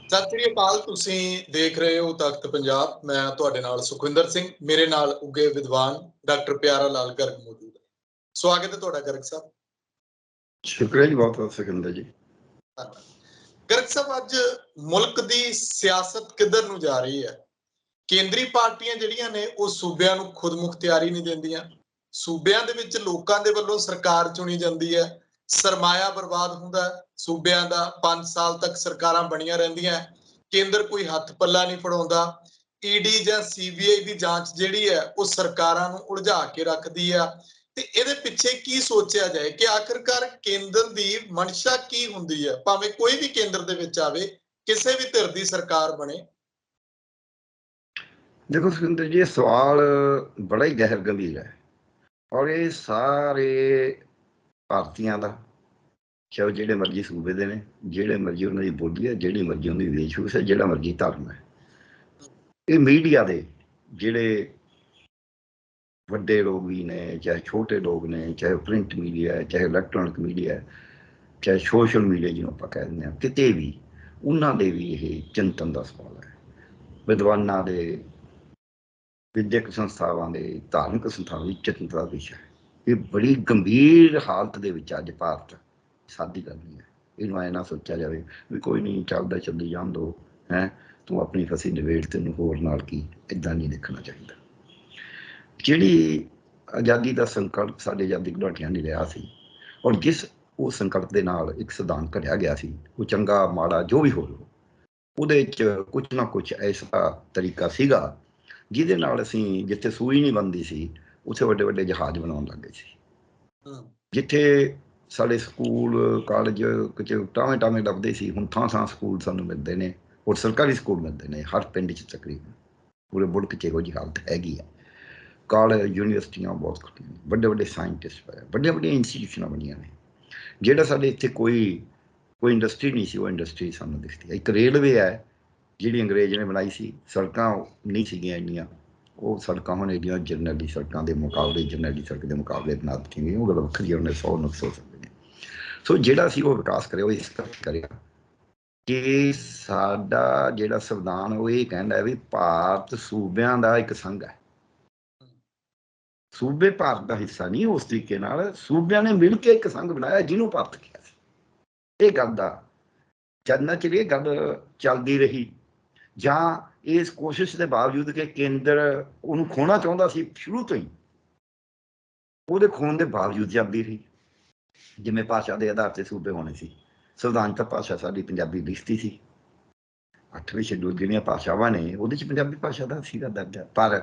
ਸਤਿ ਸ੍ਰੀ ਅਕਾਲ। ਤੁਸੀਂ ਦੇਖ ਰਹੇ ਹੋ ਤਖਤ ਪੰਜਾਬ। ਮੈਂ ਤੁਹਾਡੇ ਨਾਲ ਸੁਖਵਿੰਦਰ ਸਿੰਘ, ਮੇਰੇ ਨਾਲ ਉੱਗੇ ਵਿਦਵਾਨ ਡਾਕਟਰ ਪਿਆਰਾ ਲਾਲ ਗਰਗ ਮੌਜੂਦ ਹੈ। ਸਵਾਗਤ ਹੈ ਤੁਹਾਡਾ ਗਰਗ ਸਾਹਿਬ। ਸ਼ੁਕਰੀਆ ਜੀ, ਬਹੁਤ ਬਹੁਤ ਸਿਕੰਦਰ ਜੀ। ਧੰਨਵਾਦ। ਗਰਗ ਸਾਹਿਬ, ਅੱਜ ਮੁਲਕ ਦੀ ਸਿਆਸਤ ਕਿੱਧਰ ਨੂੰ ਜਾ ਰਹੀ ਹੈ? ਕੇਂਦਰੀ ਪਾਰਟੀਆਂ ਜਿਹੜੀਆਂ ਨੇ ਉਹ ਸੂਬਿਆਂ ਨੂੰ ਖੁਦ ਮੁਖਤਿਆਰੀ ਨਹੀਂ ਦਿੰਦੀਆਂ। ਸੂਬਿਆਂ ਦੇ ਵਿੱਚ ਲੋਕਾਂ ਦੇ ਵੱਲੋਂ ਸਰਕਾਰ ਚੁਣੀ ਜਾਂਦੀ ਹੈ, ਸਰਮਾਇਆ ਬਰਬਾਦ ਹੁੰਦਾ ਹੈ ਸੂਬਿਆਂ ਦਾ। 5 ਸਾਲ ਤੱਕ ਸਰਕਾਰਾਂ ਬਣੀਆਂ ਰਹਿੰਦੀਆਂ, ਕੇਂਦਰ ਕੋਈ ਹੱਥ ਪੱਲਾ ਨਹੀਂ ਫੜਾਉਂਦਾ। ਈਡੀ ਜਾਂ ਸੀਬੀਆਈ ਦੀ ਜਾਂਚ ਜਿਹੜੀ ਹੈ ਉਹ ਸਰਕਾਰਾਂ ਨੂੰ ਉਲਝਾ ਕੇ ਰੱਖਦੀ ਆ। ਤੇ ਇਹਦੇ ਪਿੱਛੇ ਕੀ ਸੋਚਿਆ ਜਾਏ ਕਿ ਆਖਿਰਕਾਰ ਕੇਂਦਰ ਦੀ ਮਨਸ਼ਾ ਕੀ ਹੁੰਦੀ ਹੈ? ਭਾਵੇਂ ਕੋਈ ਵੀ ਕੇਂਦਰ ਦੇ ਵਿੱਚ ਆਵੇ, ਕਿਸੇ ਵੀ ਧਿਰ ਦੀ ਸਰਕਾਰ ਬਣੇ। ਦੇਖੋ ਸਿਕੰਦਰ ਜੀ, ਇਹ ਸਵਾਲ ਬੜਾ ਹੀ ਗਹਿਰ ਗੰਭੀਰ ਹੈ ਔਰ ਇਹ ਸਾਰੇ ਭਾਰਤੀਆਂ ਦਾ, ਚਾਹੇ ਜਿਹੜੇ ਮਰਜ਼ੀ ਸੂਬੇ ਦੇ ਨੇ, ਜਿਹੜੇ ਮਰਜ਼ੀ ਉਹਨਾਂ ਦੀ ਬੋਲੀ ਹੈ, ਜਿਹੜੀ ਮਰਜ਼ੀ ਉਹਨਾਂ ਦੀ ਵੇਸ਼ਭੂਸ਼ਾ, ਜਿਹੜਾ ਮਰਜ਼ੀ ਧਰਮ ਹੈ। ਇਹ ਮੀਡੀਆ ਦੇ ਜਿਹੜੇ ਵੱਡੇ ਲੋਕ ਵੀ ਨੇ, ਚਾਹੇ ਛੋਟੇ ਲੋਕ ਨੇ, ਚਾਹੇ ਪ੍ਰਿੰਟ ਮੀਡੀਆ ਹੈ, ਚਾਹੇ ਇਲੈਕਟ੍ਰੋਨਿਕ ਮੀਡੀਆ ਹੈ, ਚਾਹੇ ਸੋਸ਼ਲ ਮੀਡੀਆ ਜਿਹਨੂੰ ਆਪਾਂ ਕਹਿ ਦਿੰਦੇ ਹਾਂ, ਕਿਤੇ ਵੀ ਉਹਨਾਂ ਦੇ ਵੀ ਇਹ ਚਿੰਤਨ ਦਾ ਸਵਾਲ ਹੈ। ਵਿਦਵਾਨਾਂ ਦੇ, ਵਿਦਿਅਕ ਸੰਸਥਾਵਾਂ ਦੇ, ਧਾਰਮਿਕ ਸੰਸਥਾਵਾਂ ਦੀ ਚਿੰਤਾ ਦਾ ਵਿਸ਼ਾ ਹੈ। ਇਹ ਬੜੀ ਗੰਭੀਰ ਹਾਲਤ ਦੇ ਵਿੱਚ ਅੱਜ ਭਾਰਤ ਸਾਡੀ ਕਰਨੀ ਹੈ। ਇਹਨੂੰ ਐਂ ਨਾ ਸੋਚਿਆ ਜਾਵੇ ਵੀ ਕੋਈ ਨਹੀਂ, ਚੱਲਦਾ ਚੱਲੀ ਜਾਣ ਦੋ, ਹੈ ਤੂੰ ਆਪਣੀ ਫਸੀ ਨਿਬੇੜ, ਤੈਨੂੰ ਹੋਰ ਨਾਲ ਕੀ। ਇੱਦਾਂ ਨਹੀਂ ਦੇਖਣਾ ਚਾਹੀਦਾ। ਜਿਹੜੀ ਆਜ਼ਾਦੀ ਦਾ ਸੰਕਲਪ ਸਾਡੇ ਆਜ਼ਾਦੀ ਘੁਲਾਟੀਆਂ ਨੇ ਲਿਆ ਸੀ, ਔਰ ਜਿਸ ਉਹ ਸੰਕਲਪ ਦੇ ਨਾਲ ਇੱਕ ਸਿਧਾਂਤ ਘੜਿਆ ਗਿਆ ਸੀ, ਉਹ ਚੰਗਾ ਮਾੜਾ ਜੋ ਵੀ ਹੋਵੇ, ਉਹਦੇ 'ਚ ਕੁਛ ਨਾ ਕੁਛ ਐਸਾ ਤਰੀਕਾ ਸੀਗਾ ਜਿਹਦੇ ਨਾਲ ਅਸੀਂ ਜਿੱਥੇ ਸੂਈ ਨਹੀਂ ਬਣਦੀ ਸੀ, ਉੱਥੇ ਵੱਡੇ ਵੱਡੇ ਜਹਾਜ਼ ਬਣਾਉਣ ਲੱਗ ਗਏ ਸੀ। ਜਿੱਥੇ ਸਾਡੇ ਸਕੂਲ ਕਾਲਜ ਕੁਝ ਟਾਵੇਂ ਟਾਵੇਂ ਲੱਭਦੇ ਸੀ, ਹੁਣ ਥਾਂ ਥਾਂ ਸਕੂਲ ਸਾਨੂੰ ਮਿਲਦੇ ਨੇ, ਔਰ ਸਰਕਾਰੀ ਸਕੂਲ ਮਿਲਦੇ ਨੇ ਹਰ ਪਿੰਡ 'ਚ ਤਕਰੀਬਨ। ਪੂਰੇ ਮੁਲਕ 'ਚ ਇਹੋ ਜਿਹੀ ਹਾਲਤ ਹੈਗੀ ਆ। ਕਾਲਜ, ਯੂਨੀਵਰਸਿਟੀਆਂ ਬਹੁਤ ਖੁੱਲ੍ਹੀਆਂ ਨੇ, ਵੱਡੇ ਵੱਡੇ ਸਾਇੰਟਿਸਟ ਪਏ, ਵੱਡੀਆਂ ਵੱਡੀਆਂ ਇੰਸਟੀਟਿਊਸ਼ਨਾਂ ਬਣੀਆਂ ਨੇ। ਜਿਹੜਾ ਸਾਡੇ ਇੱਥੇ ਕੋਈ ਇੰਡਸਟਰੀ ਨਹੀਂ ਸੀ, ਉਹ ਇੰਡਸਟਰੀ ਸਾਨੂੰ ਦਿਖਦੀ ਹੈ। ਇੱਕ ਰੇਲਵੇ ਹੈ ਜਿਹੜੀ ਅੰਗਰੇਜ਼ ਨੇ ਬਣਾਈ ਸੀ। ਸੜਕਾਂ ਨਹੀਂ ਸੀਗੀਆਂ ਇੰਨੀਆਂ, ਉਹ ਸੜਕਾਂ ਹੁਣ ਏਡੀਆਂ ਜਰਨੈਲੀ ਸੜਕਾਂ ਦੇ ਮੁਕਾਬਲੇ, ਜਰਨੈਲੀ ਸੜਕ ਦੇ ਮੁਕਾਬਲੇ ਬਣਾ ਦਿੱਤੀਆਂ ਗਈਆਂ। ਉਹ ਗੱਲ ਵੱਖਰੀ ਹੈ, ਉਹਨੇ 100 ਨੁਕਸ ਹੋ ਸਕਦੇ ਨੇ। ਸੋ ਜਿਹੜਾ ਸੀ ਉਹ ਵਿਕਾਸ ਕਰਿਆ, ਉਹ ਇਸ ਕਰਕੇ ਕਰਿਆ ਕਿ ਸਾਡਾ ਜਿਹੜਾ ਸੰਵਿਧਾਨ ਉਹ ਇਹ ਕਹਿੰਦਾ ਹੈ ਵੀ ਭਾਰਤ ਸੂਬਿਆਂ ਦਾ ਇੱਕ ਸੰਘ ਹੈ। ਸੂਬੇ ਭਾਰਤ ਦਾ ਹਿੱਸਾ ਨਹੀਂ। ਉਸ ਤਰੀਕੇ ਨਾਲ ਸੂਬਿਆਂ ਨੇ ਮਿਲ ਕੇ ਇੱਕ ਸੰਘ ਬਣਾਇਆ ਜਿਹਨੂੰ ਭਾਰਤ ਕਿਹਾ ਸੀ। ਇਹ ਗੱਲ ਦਾ ਜਦ ਚਿਰ ਇਹ ਗੱਲ ਚੱਲਦੀ ਰਹੀ, ਜਾਂ ਇਸ ਕੋਸ਼ਿਸ਼ ਦੇ ਬਾਵਜੂਦ ਕਿ ਕੇਂਦਰ ਉਹਨੂੰ ਖੋਣਾ ਚਾਹੁੰਦਾ ਸੀ ਸ਼ੁਰੂ ਤੋਂ ਹੀ, ਉਹਦੇ ਖੋਣ ਦੇ ਬਾਵਜੂਦ ਚੱਲਦੀ ਰਹੀ। ਜਿਵੇਂ ਭਾਸ਼ਾ ਦੇ ਆਧਾਰ ਤੇ ਸੂਬੇ ਹੋਣੇ ਸੀ। ਸੰਵਿਧਾਨ ਤਾਂ ਭਾਸ਼ਾ ਸਾਡੀ ਪੰਜਾਬੀ ਲਿਖਤੀ ਸੀ। 8ਵੇਂ ਸ਼ਡਿਊਲ ਜਿਹੜੀਆਂ ਭਾਸ਼ਾਵਾਂ ਨੇ ਉਹਦੇ 'ਚ ਪੰਜਾਬੀ ਭਾਸ਼ਾ ਦਾ ਸੀਗਾ ਦਰਜਾ, ਪਰ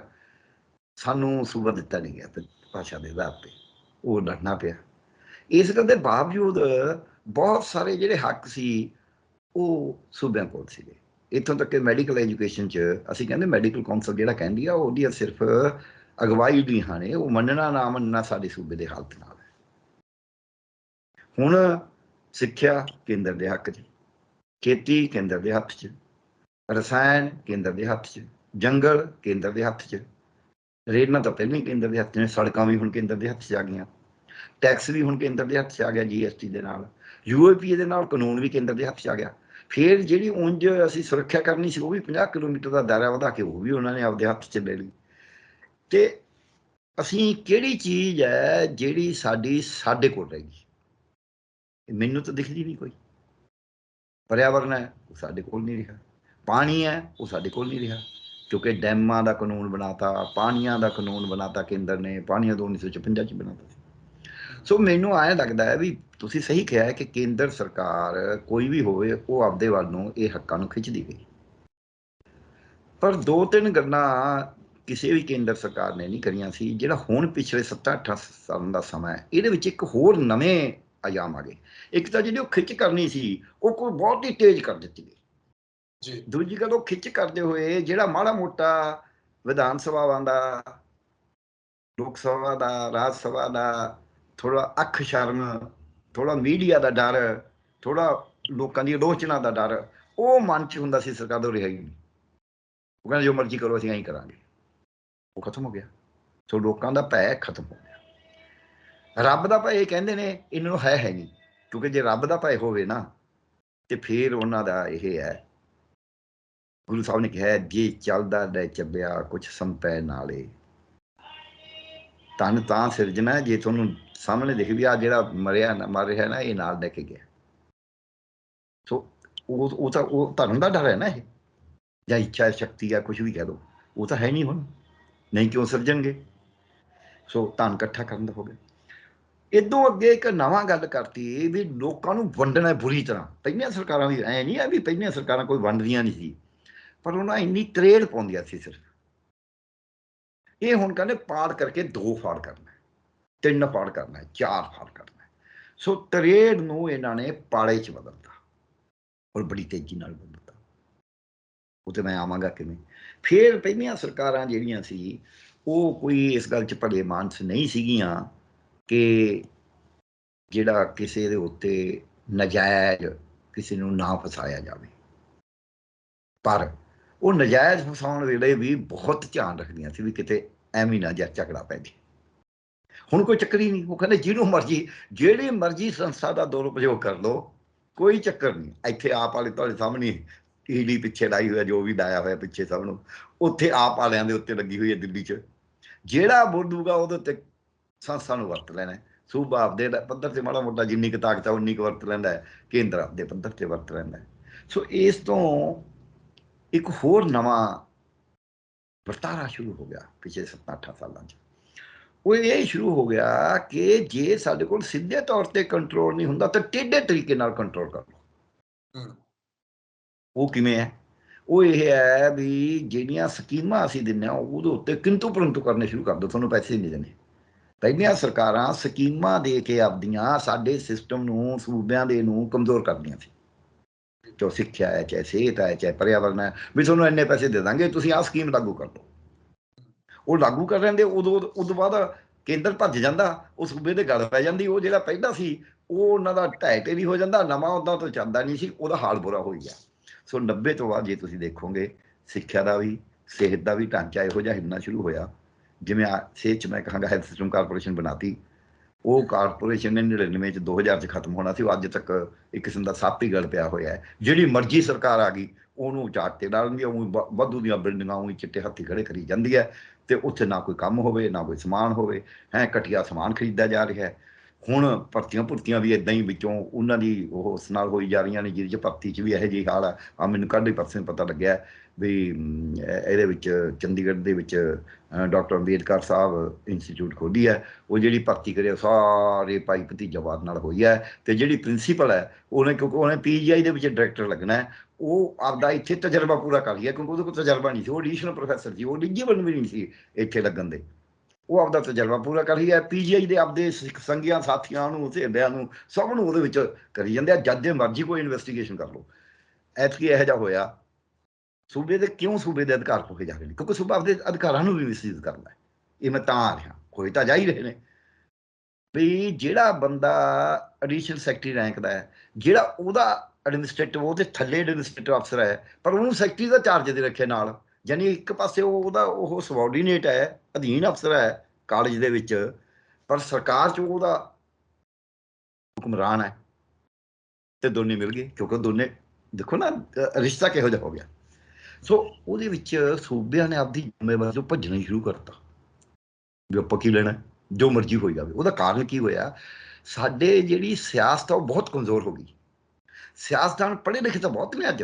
ਸਾਨੂੰ ਸੂਬਾ ਦਿੱਤਾ ਨਹੀਂ ਗਿਆ ਭਾਸ਼ਾ ਦੇ ਆਧਾਰ ਤੇ, ਉਹ ਲੜਨਾ ਪਿਆ। ਇਸ ਗੱਲ ਦੇ ਬਾਵਜੂਦ ਬਹੁਤ ਸਾਰੇ ਜਿਹੜੇ ਹੱਕ ਸੀ ਉਹ ਸੂਬਿਆਂ ਕੋਲ ਸੀਗੇ। ਇੱਥੋਂ ਤੱਕ ਕਿ ਮੈਡੀਕਲ ਐਜੂਕੇਸ਼ਨ 'ਚ ਅਸੀਂ ਕਹਿੰਦੇ ਮੈਡੀਕਲ ਕੌਂਸਲ ਜਿਹੜਾ ਕਹਿੰਦੀ ਆ, ਉਹਦੀਆਂ ਸਿਰਫ ਅਗਵਾਈ ਦੀਆਂ ਨੇ, ਉਹ ਮੰਨਣਾ ਨਾ ਮੰਨਣਾ ਸਾਡੇ ਸੂਬੇ ਦੇ ਹਾਲਤ ਨਾਲ ਹੈ। ਹੁਣ ਸਿੱਖਿਆ ਕੇਂਦਰ ਦੇ ਹੱਕ 'ਚ, ਖੇਤੀ ਕੇਂਦਰ ਦੇ ਹੱਥ 'ਚ, ਰਸਾਇਣ ਕੇਂਦਰ ਦੇ ਹੱਥ 'ਚ, ਜੰਗਲ ਕੇਂਦਰ ਦੇ ਹੱਥ 'ਚ, ਰੇਲਾਂ ਤਾਂ ਪਹਿਲਾਂ ਹੀ ਕੇਂਦਰ ਦੇ ਹੱਥ 'ਚ ਨੇ, ਸੜਕਾਂ ਵੀ ਹੁਣ ਕੇਂਦਰ ਦੇ ਹੱਥ 'ਚ ਆ ਗਈਆਂ, ਟੈਕਸ ਵੀ ਹੁਣ ਕੇਂਦਰ ਦੇ ਹੱਥ 'ਚ ਆ ਗਿਆ, GST ਦੇ ਨਾਲ, UAPA ਦੇ ਨਾਲ ਕਾਨੂੰਨ ਵੀ ਕੇਂਦਰ ਦੇ ਹੱਥ 'ਚ ਆ ਗਿਆ। ਫਿਰ ਜਿਹੜੀ ਉਂਝ ਅਸੀਂ ਸੁਰੱਖਿਆ ਕਰਨੀ ਸੀ, ਉਹ ਵੀ 50 ਕਿਲੋਮੀਟਰ ਦਾ ਦਾਇਰਾ ਵਧਾ ਕੇ ਉਹ ਵੀ ਉਹਨਾਂ ਨੇ ਆਪਦੇ ਹੱਥ 'ਚ ਲੈ ਲਈ। ਤੇ ਅਸੀਂ ਕਿਹੜੀ ਚੀਜ਼ ਹੈ ਜਿਹੜੀ ਸਾਡੇ ਕੋਲ ਰਹੇਗੀ? ਮੈਨੂੰ ਤਾਂ ਦਿਖਦੀ ਨਹੀਂ ਕੋਈ। ਪਰਿਆਵਰਨ ਹੈ, ਉਹ ਸਾਡੇ ਕੋਲ ਨਹੀਂ ਰਿਹਾ। ਪਾਣੀ ਹੈ, ਉਹ ਸਾਡੇ ਕੋਲ ਨਹੀਂ ਰਿਹਾ, ਕਿਉਂਕਿ ਡੈਮਾਂ ਦਾ ਕਾਨੂੰਨ ਬਣਾਤਾ, ਪਾਣੀਆਂ ਦਾ ਕਾਨੂੰਨ ਬਣਾਤਾ ਕੇਂਦਰ ਨੇ, ਪਾਣੀਆਂ ਤੋਂ 1956 'ਚ ਬਣਾਤਾ ਸੀ। ਸੋ ਮੈਨੂੰ ਐਂ ਲੱਗਦਾ ਹੈ ਵੀ ਤੁਸੀਂ ਸਹੀ ਕਿਹਾ ਹੈ ਕਿ ਕੇਂਦਰ ਸਰਕਾਰ ਕੋਈ ਵੀ ਹੋਵੇ, ਉਹ ਆਪਦੇ ਵੱਲ ਨੂੰ ਇਹ ਹੱਕਾਂ ਨੂੰ ਖਿੱਚਦੀ ਗਈ। ਪਰ 2-3 ਗੱਲਾਂ ਕਿਸੇ ਵੀ ਕੇਂਦਰ ਸਰਕਾਰ ਨੇ ਨਹੀਂ ਕਰੀਆਂ ਸੀ। ਜਿਹੜਾ ਹੁਣ ਪਿਛਲੇ 7-8 ਸਾਲਾਂ ਦਾ ਸਮਾਂ ਹੈ, ਇਹਦੇ ਵਿੱਚ ਇੱਕ ਹੋਰ ਨਵੇਂ ਆਯਾਮ ਆ ਗਏ। ਇੱਕ ਤਾਂ ਜਿਹੜੀ ਉਹ ਖਿੱਚ ਕਰਨੀ ਸੀ, ਉਹ ਕੋਈ ਬਹੁਤ ਹੀ ਤੇਜ਼ ਕਰ ਦਿੱਤੀ ਗਈ। ਦੂਜੀ ਗੱਲ, ਉਹ ਖਿੱਚ ਕਰਦੇ ਹੋਏ ਜਿਹੜਾ ਮਾੜਾ ਮੋਟਾ ਵਿਧਾਨ ਸਭਾਵਾਂ ਦਾ, ਲੋਕ ਸਭਾ ਦਾ, ਰਾਜ ਸਭਾ ਦਾ ਥੋੜਾ ਅੱਖ ਸ਼ਰਮ, ਥੋੜਾ ਮੀਡੀਆ ਦਾ ਡਰ, ਥੋੜਾ ਲੋਕਾਂ ਦੀ ਆਲੋਚਨਾ ਦਾ ਡਰ, ਉਹ ਮਨ 'ਚ ਹੁੰਦਾ ਸੀ ਸਰਕਾਰ ਤੋਂ ਰਿਹਾ ਹੀ ਨਹੀਂ। ਉਹ ਕਹਿੰਦੇ ਜੋ ਮਰਜ਼ੀ ਕਰੋ, ਅਸੀਂ ਐਂ ਕਰਾਂਗੇ। ਉਹ ਖਤਮ ਹੋ ਗਿਆ। ਸੋ ਲੋਕਾਂ ਦਾ ਭੈ ਖਤਮ ਹੋ ਗਿਆ। ਰੱਬ ਦਾ ਭੈ ਇਹ ਕਹਿੰਦੇ ਨੇ ਇਹਨਾਂ ਨੂੰ ਹੈ ਨਹੀਂ, ਕਿਉਂਕਿ ਜੇ ਰੱਬ ਦਾ ਭੈ ਹੋਵੇ ਨਾ ਤੇ ਫਿਰ ਉਹਨਾਂ ਦਾ ਇਹ ਹੈ ਗੁਰੂ ਸਾਹਿਬ ਨੇ ਕਿਹਾ ਜੇ ਚੱਲਦਾ ਲੈ ਚੱਬਿਆ ਕੁਛ ਸੰਪੈ ਨਾਲੇ। ਧਨ ਤਾਂ ਸਿਰਜਣਾ ਜੇ ਤੁਹਾਨੂੰ ਸਾਹਮਣੇ ਦਿਖ ਵੀ ਆ ਜਿਹੜਾ ਮਰ ਰਿਹਾ ਨਾ ਇਹ ਨਾਲ ਲੈ ਕੇ ਗਿਆ। ਸੋ ਉਹ ਤਾਂ ਉਹ ਧਰਮ ਦਾ ਡਰ ਹੈ ਨਾ, ਇਹ ਜਾਂ ਇੱਛਾ ਸ਼ਕਤੀ ਆ ਕੁਛ ਵੀ ਕਹਿ ਲਓ, ਉਹ ਤਾਂ ਹੈ ਨਹੀਂ ਹੁਣ, ਨਹੀਂ ਕਿਉਂ ਸਿਰਜਣਗੇ। ਸੋ ਧਨ ਇਕੱਠਾ ਕਰਨ ਦਾ ਹੋ ਗਿਆ। ਇਦੋਂ ਅੱਗੇ ਇੱਕ ਨਵਾਂ ਗੱਲ ਕਰਤੀ ਵੀ ਲੋਕਾਂ ਨੂੰ ਵੰਡਣਾ ਬੁਰੀ ਤਰ੍ਹਾਂ। ਪਹਿਲੀਆਂ ਸਰਕਾਰਾਂ ਵੀ ਐ ਨਹੀਂ ਆ ਵੀ ਪਹਿਲੀਆਂ ਸਰਕਾਰਾਂ ਕੋਈ ਵੰਡਦੀਆਂ ਨਹੀਂ ਸੀ, ਪਰ ਉਹਨਾਂ ਇੰਨੀ ਤਰੇੜ ਪਾਉਂਦੀਆਂ ਸੀ ਸਿਰਫ। ਇਹ ਹੁਣ ਕਹਿੰਦੇ ਪਾੜ ਕਰਕੇ 2 ਫਾੜ ਕਰਨਾ, 3 ਫਾੜ ਕਰਨਾ, 4 ਫਾੜ ਕਰਨਾ। ਸੋ ਤਰੇੜ ਨੂੰ ਇਹਨਾਂ ਨੇ ਪਾੜੇ 'ਚ ਬਦਲਤਾ, ਔਰ ਬੜੀ ਤੇਜ਼ੀ ਨਾਲ ਬਦਲਤਾ। ਉਹ ਤੇ ਮੈਂ ਆਵਾਂਗਾ ਕਿਵੇਂ। ਫਿਰ ਪਹਿਲੀਆਂ ਸਰਕਾਰਾਂ ਜਿਹੜੀਆਂ ਸੀ ਉਹ ਕੋਈ ਇਸ ਗੱਲ 'ਚ ਭਲੇ ਮਾਨਸ ਨਹੀਂ ਸੀਗੀਆਂ ਕਿ ਜਿਹੜਾ ਕਿਸੇ ਦੇ ਉੱਤੇ ਨਜਾਇਜ਼ ਕਿਸੇ ਨੂੰ ਨਾ ਫਸਾਇਆ ਜਾਵੇ, ਪਰ ਉਹ ਨਜਾਇਜ਼ ਫਸਾਉਣ ਵੇਲੇ ਵੀ ਬਹੁਤ ਧਿਆਨ ਰੱਖਦੀਆਂ ਸੀ ਵੀ ਕਿਤੇ ਐਵੇਂ ਨਾ ਜਾਂ ਝਗੜਾ ਪੈ ਜੇ। ਹੁਣ ਕੋਈ ਚੱਕਰ ਹੀ ਨਹੀਂ, ਉਹ ਕਹਿੰਦੇ ਜਿਹਨੂੰ ਮਰਜ਼ੀ ਜਿਹੜੀ ਮਰਜ਼ੀ ਸੰਸਥਾ ਦਾ ਦੁਰਉਪਯੋਗ ਕਰ ਲਓ, ਕੋਈ ਚੱਕਰ ਨਹੀਂ। ਇੱਥੇ ਆਪ ਵਾਲੇ ਤੁਹਾਡੇ ਸਾਹਮਣੇ ਈਡੀ ਪਿੱਛੇ ਲਾਈ ਹੋਇਆ, ਜੋ ਵੀ ਲਾਇਆ ਹੋਇਆ ਪਿੱਛੇ ਸਭ ਨੂੰ, ਉੱਥੇ ਆਪ ਵਾਲਿਆਂ ਦੇ ਉੱਤੇ ਲੱਗੀ ਹੋਈ ਹੈ ਦਿੱਲੀ 'ਚ। ਜਿਹੜਾ ਬੋਲੂਗਾ ਉਹਦੇ ਉੱਤੇ ਸੰਸਥਾ ਨੂੰ ਵਰਤ ਲੈਣਾ। ਸੂਬਾ ਆਪਦੇ ਪੱਧਰ ਤੇ ਮਾੜਾ ਮੋਟਾ ਜਿੰਨੀ ਕੁ ਤਾਕਤ ਆ ਉਨੀ ਕੁ ਵਰਤ ਲੈਂਦਾ, ਕੇਂਦਰ ਆਪਦੇ ਪੱਧਰ ਤੇ ਵਰਤ ਲੈਂਦਾ। ਸੋ ਇਸ ਤੋਂ ਇੱਕ ਹੋਰ ਨਵਾਂ ਵਰਤਾਰਾ ਸ਼ੁਰੂ ਹੋ ਗਿਆ ਪਿਛਲੇ 7-8 ਸਾਲਾਂ 'ਚ। ਉਹ ਇਹ ਸ਼ੁਰੂ ਹੋ ਗਿਆ ਕਿ ਜੇ ਸਾਡੇ ਕੋਲ ਸਿੱਧੇ ਤੌਰ ਤੇ ਕੰਟਰੋਲ ਨਹੀਂ ਹੁੰਦਾ ਤਾਂ ਟੇਢੇ ਤਰੀਕੇ ਨਾਲ ਕੰਟਰੋਲ ਕਰ ਲਓ। ਉਹ ਕਿਵੇਂ ਹੈ? ਉਹ ਇਹ ਹੈ ਵੀ ਜਿਹੜੀਆਂ ਸਕੀਮਾਂ ਅਸੀਂ ਦਿੰਦੇ ਹਾਂ ਉਹਦੇ ਉੱਤੇ ਕਿੰਤੂ ਪਰੰਤੂ ਕਰਨੇ ਸ਼ੁਰੂ ਕਰ ਦਿਓ, ਤੁਹਾਨੂੰ ਪੈਸੇ ਨਹੀਂ ਦੇਣੇ। ਪਹਿਲੀਆਂ ਸਰਕਾਰਾਂ ਸਕੀਮਾਂ ਦੇ ਕੇ ਆਪਦੀਆਂ ਸਾਡੇ ਸਿਸਟਮ ਨੂੰ, ਸੂਬਿਆਂ ਦੇ ਨੂੰ ਕਮਜ਼ੋਰ ਕਰਦੀਆਂ ਸੀ। ਚਾਹੇ ਸਿੱਖਿਆ ਹੈ, ਚਾਹੇ ਸਿਹਤ ਹੈ, ਚਾਹੇ ਪਰਿਆਵਰਨ ਹੈ, ਵੀ ਤੁਹਾਨੂੰ ਇੰਨੇ ਪੈਸੇ ਦੇ ਦਾਂਗੇ, ਤੁਸੀਂ ਆਹ ਸਕੀਮ ਲਾਗੂ ਕਰ ਦਿਓ। ਉਹ ਲਾਗੂ ਕਰ ਲੈਂਦੇ, ਉਦੋਂ ਬਾਅਦ ਕੇਂਦਰ ਭੱਜ ਜਾਂਦਾ, ਉਹ ਸੂਬੇ ਦੇ ਗਲ ਪੈ ਜਾਂਦੀ। ਉਹ ਜਿਹੜਾ ਪਹਿਲਾਂ ਸੀ ਉਹ ਉਹਨਾਂ ਦਾ ਢਹਿ ਢੇਰੀ ਹੋ ਜਾਂਦਾ, ਨਵਾਂ ਉੱਦਾਂ ਤੋਂ ਚੱਲਦਾ ਨਹੀਂ ਸੀ, ਉਹਦਾ ਹਾਲ ਬੁਰਾ ਹੋ ਗਿਆ। ਸੋ 90 ਤੋਂ ਬਾਅਦ ਜੇ ਤੁਸੀਂ ਦੇਖੋਗੇ ਸਿੱਖਿਆ ਦਾ ਵੀ, ਸਿਹਤ ਦਾ ਵੀ ਢਾਂਚਾ ਇਹੋ ਜਿਹਾ ਹਿੱਲਣਾ ਸ਼ੁਰੂ ਹੋਇਆ। ਜਿਵੇਂ ਸਿਹਤ 'ਚ ਮੈਂ ਕਹਾਂਗਾ ਹੈਲਥ ਸਿਸਟਮ ਕਾਰਪੋਰੇਸ਼ਨ ਬਣਾਤੀ। ਉਹ ਕਾਰਪੋਰੇਸ਼ਨ ਨੇ 99 'ਚ 2000 'ਚ ਖਤਮ ਹੋਣਾ ਸੀ, ਉਹ ਅੱਜ ਤੱਕ ਇੱਕ ਕਿਸਮ ਦਾ ਸੱਪ ਹੀ ਗਲ ਪਿਆ ਹੋਇਆ ਹੈ। ਜਿਹੜੀ ਮਰਜ਼ੀ ਸਰਕਾਰ ਆ ਗਈ ਉਹਨੂੰ ਚਾਟ ਤੇ ਡਾਲ ਦਿੰਦੀ, ਉਹ ਵਾਧੂ ਦੀਆਂ ਬਿਲਡਿੰਗਾਂ ਉਹੀ ਚਿੱਟੇ ਹੱਥੀ ਖੜੇ ਕਰੀ ਜਾਂਦੀ ਹੈ, ਤੇ ਉੱਥੇ ਨਾ ਕੋਈ ਕੰਮ ਹੋਵੇ ਨਾ ਕੋਈ ਸਮਾਨ ਹੋਵੇ, ਘਟੀਆ ਸਮਾਨ ਖਰੀਦਿਆ ਜਾ ਰਿਹਾ ਹੈ। ਹੁਣ ਭਰਤੀਆਂ ਵੀ ਇਦਾਂ ਹੀ ਵਿੱਚੋਂ ਉਹਨਾਂ ਦੀ ਉਹ ਉਸ ਨਾਲ ਹੋਈ ਜਾ ਰਹੀਆਂ ਨੇ, ਜਿਹਦੇ 'ਚ ਭਰਤੀ 'ਚ ਵੀ ਇਹੋ ਜਿਹੀ ਹਾਲ ਆ। ਮੈਨੂੰ ਕੱਲ੍ਹ ਹੀ ਪਰਸੋਂ ਪਤਾ ਲੱਗਿਆ ਵੀ ਇਹਦੇ ਵਿੱਚ ਚੰਡੀਗੜ੍ਹ ਦੇ ਵਿੱਚ ਡਾਕਟਰ ਅੰਬੇਦਕਰ ਸਾਹਿਬ ਇੰਸਟੀਚਿਊਟ ਖੋਲ੍ਹੀ ਹੈ। ਉਹ ਜਿਹੜੀ ਭਰਤੀ ਕਰੇ ਸਾਰੇ ਭਾਈ ਭਤੀਜਾਵਾਦ ਨਾਲ ਹੋਈ ਹੈ, ਤੇ ਜਿਹੜੀ ਪ੍ਰਿੰਸੀਪਲ ਹੈ ਉਹਨੇ, ਕਿਉਂਕਿ ਉਹਨੇ PGI ਦੇ ਵਿੱਚ ਡਾਇਰੈਕਟਰ ਲੱਗਣਾ ਹੈ, ਉਹ ਆਪਦਾ ਇੱਥੇ ਤਜਰਬਾ ਪੂਰਾ ਕਰ ਲਿਆ, ਕਿਉਂਕਿ ਉਹਦੇ ਕੋਲ ਤਜਰਬਾ ਨਹੀਂ ਸੀ। ਉਹ ਐਡੀਸ਼ਨਲ ਪ੍ਰੋਫੈਸਰ ਸੀ, ਉਹ ਐਲੀਜੀਬਲ ਵੀ ਨਹੀਂ ਸੀ ਇੱਥੇ ਲੱਗਣ ਦੇ। ਉਹ ਆਪਦਾ ਤਜਰਬਾ ਪੂਰਾ ਕਰ ਲਿਆ। PGI ਦੇ ਆਪਦੇ ਸੰਗੀਆਂ ਸਾਥੀਆਂ ਨੂੰ, ਸਹੇਲਿਆਂ ਨੂੰ, ਸਭ ਨੂੰ ਉਹਦੇ ਵਿੱਚ ਕਰੀ ਜਾਂਦੇ ਆ। ਜਦ ਦੇ ਮਰਜ਼ੀ ਕੋਈ ਇਨਵੈਸਟੀਗੇਸ਼ਨ ਕਰ ਲਓ। ਐਤਕੀ ਇਹੋ ਜਿਹਾ ਹੋਇਆ। ਸੂਬੇ ਦੇ ਕਿਉਂ ਸੂਬੇ ਦੇ ਅਧਿਕਾਰ ਖੋਏ ਜਾ ਰਹੇ ਨੇ? ਕਿਉਂਕਿ ਸੂਬਾ ਆਪਦੇ ਅਧਿਕਾਰਾਂ ਨੂੰ ਵੀ ਮਿਸਯੂਜ਼ ਕਰਦਾ। ਇਹ ਮੈਂ ਤਾਂ ਆ ਰਿਹਾ, ਖੋਏ ਤਾਂ ਜਾ ਹੀ ਰਹੇ ਨੇ। ਵੀ ਜਿਹੜਾ ਬੰਦਾ ਐਡੀਸ਼ਨਲ ਸੈਕਟਰੀ ਰੈਂਕ ਦਾ ਹੈ, ਜਿਹੜਾ ਉਹਦਾ ਐਡਮਿਨਿਸਟ੍ਰੇਟਿਵ, ਉਹਦੇ ਥੱਲੇ ਐਡਮਿਨਿਸਟ੍ਰੇਟਿਵ ਅਫਸਰ ਹੈ, ਪਰ ਉਹਨੂੰ ਸੈਕਟਰੀ ਦਾ ਚਾਰਜ ਦੇ ਰੱਖਿਆ ਨਾਲ। ਯਾਨੀ ਇੱਕ ਪਾਸੇ ਉਹਦਾ ਉਹ ਸਬੋਰਡੀਨੇਟ ਹੈ, ਅਧੀਨ ਅਫਸਰ ਹੈ ਕਾਲਜ ਦੇ ਵਿੱਚ, ਪਰ ਸਰਕਾਰ 'ਚ ਉਹਦਾ ਹੁਕਮਰਾਨ ਹੈ। ਤੇ ਦੋਨੇ ਮਿਲ ਗਏ, ਕਿਉਂਕਿ ਦੋਨੇ ਦੇਖੋ ਨਾ ਰਿਸ਼ਤਾ ਕਿਹੋ ਜਿਹਾ ਹੋ ਗਿਆ। ਸੋ ਉਹਦੇ ਵਿੱਚ ਸੂਬਿਆਂ ਨੇ ਆਪਦੀ ਜ਼ਿੰਮੇਵਾਰੀ ਤੋਂ ਭੱਜਣਾ ਹੀ ਸ਼ੁਰੂ ਕਰਤਾ ਵੀ ਆਪਾਂ ਕੀ ਲੈਣਾ, ਜੋ ਮਰਜ਼ੀ ਹੋ ਜਾਵੇ। ਉਹਦਾ ਕਾਰਨ ਕੀ ਹੋਇਆ? ਸਾਡੇ ਜਿਹੜੀ ਸਿਆਸਤ ਆ ਉਹ ਬਹੁਤ ਕਮਜ਼ੋਰ ਹੋ ਗਈ। ਸਿਆਸਤਦਾਨ ਪੜ੍ਹੇ ਲਿਖੇ ਤਾਂ ਬਹੁਤ ਨੇ ਅੱਜ,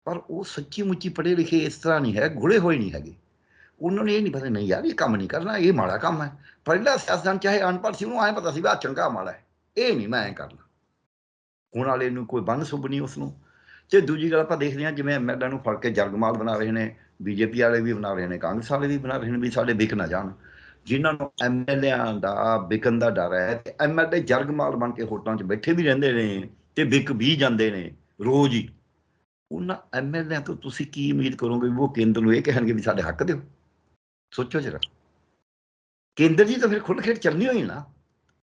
ਪਰ ਉਹ ਸੱਚੀ ਮੁੱਚੀ ਪੜ੍ਹੇ ਲਿਖੇ ਇਸ ਤਰ੍ਹਾਂ ਨਹੀਂ ਹੈ, ਗੁੜੇ ਹੋਏ ਨਹੀਂ ਹੈਗੇ। ਉਹਨਾਂ ਨੂੰ ਇਹ ਨਹੀਂ ਪਤਾ, ਨਹੀਂ ਯਾਰ ਇਹ ਕੰਮ ਨਹੀਂ ਕਰਨਾ, ਇਹ ਮਾੜਾ ਕੰਮ ਹੈ। ਪਹਿਲਾਂ ਸਿਆਸਤਦਾਨ ਚਾਹੇ ਅਨਪੜ੍ਹ ਸੀ, ਉਹਨੂੰ ਐਂ ਪਤਾ ਸੀ ਵੀ ਆਹ ਚੰਗਾ ਮਾੜਾ ਹੈ, ਇਹ ਨਹੀਂ ਮੈਂ ਐਂ ਕਰਨਾ। ਹੁਣ ਵਾਲੇ ਨੂੰ ਕੋਈ ਬੰਨ ਸੁੱਭ ਨਹੀਂ ਉਸਨੂੰ। ਤੇ ਦੂਜੀ ਗੱਲ ਆਪਾਂ ਦੇਖਦੇ ਹਾਂ, ਜਿਵੇਂ MLA ਨੂੰ ਫੜ ਕੇ ਜਰਗਮਾਲ ਬਣਾ ਰਹੇ ਨੇ, BJP ਵਾਲੇ ਵੀ ਬਣਾ ਰਹੇ ਨੇ, ਕਾਂਗਰਸ ਵਾਲੇ ਵੀ ਬਣਾ ਰਹੇ ਨੇ, ਵੀ ਸਾਡੇ ਵਿਕ ਨਾ ਜਾਣ। ਜਿਨ੍ਹਾਂ ਨੂੰ MLAਆਂ ਦਾ ਵਿਕਣ ਦਾ ਡਰ ਹੈ, ਤੇ MLA ਜਰਗਮਾਲ ਬਣ ਕੇ ਹੋਟਲਾਂ 'ਚ ਬੈਠੇ ਵੀ ਰਹਿੰਦੇ ਨੇ ਤੇ ਵਿਕ ਵੀ ਜਾਂਦੇ ਨੇ ਰੋਜ਼ ਹੀ। ਉਹਨਾਂ MLAਆਂ ਤੋਂ ਤੁਸੀਂ ਕੀ ਉਮੀਦ ਕਰੋਗੇ ਵੀ ਉਹ ਕੇਂਦਰ ਨੂੰ ਇਹ ਕਹਿਣਗੇ ਵੀ ਸਾਡੇ ਹੱਕ ਦਿਓ? ਸੋਚੋ ਜਰਾ। ਕੇਂਦਰ ਜੀ ਤਾਂ ਫਿਰ ਖੁੱਲ੍ਹ ਖੇਡ ਚੱਲਣੀ ਹੋਈ ਨਾ।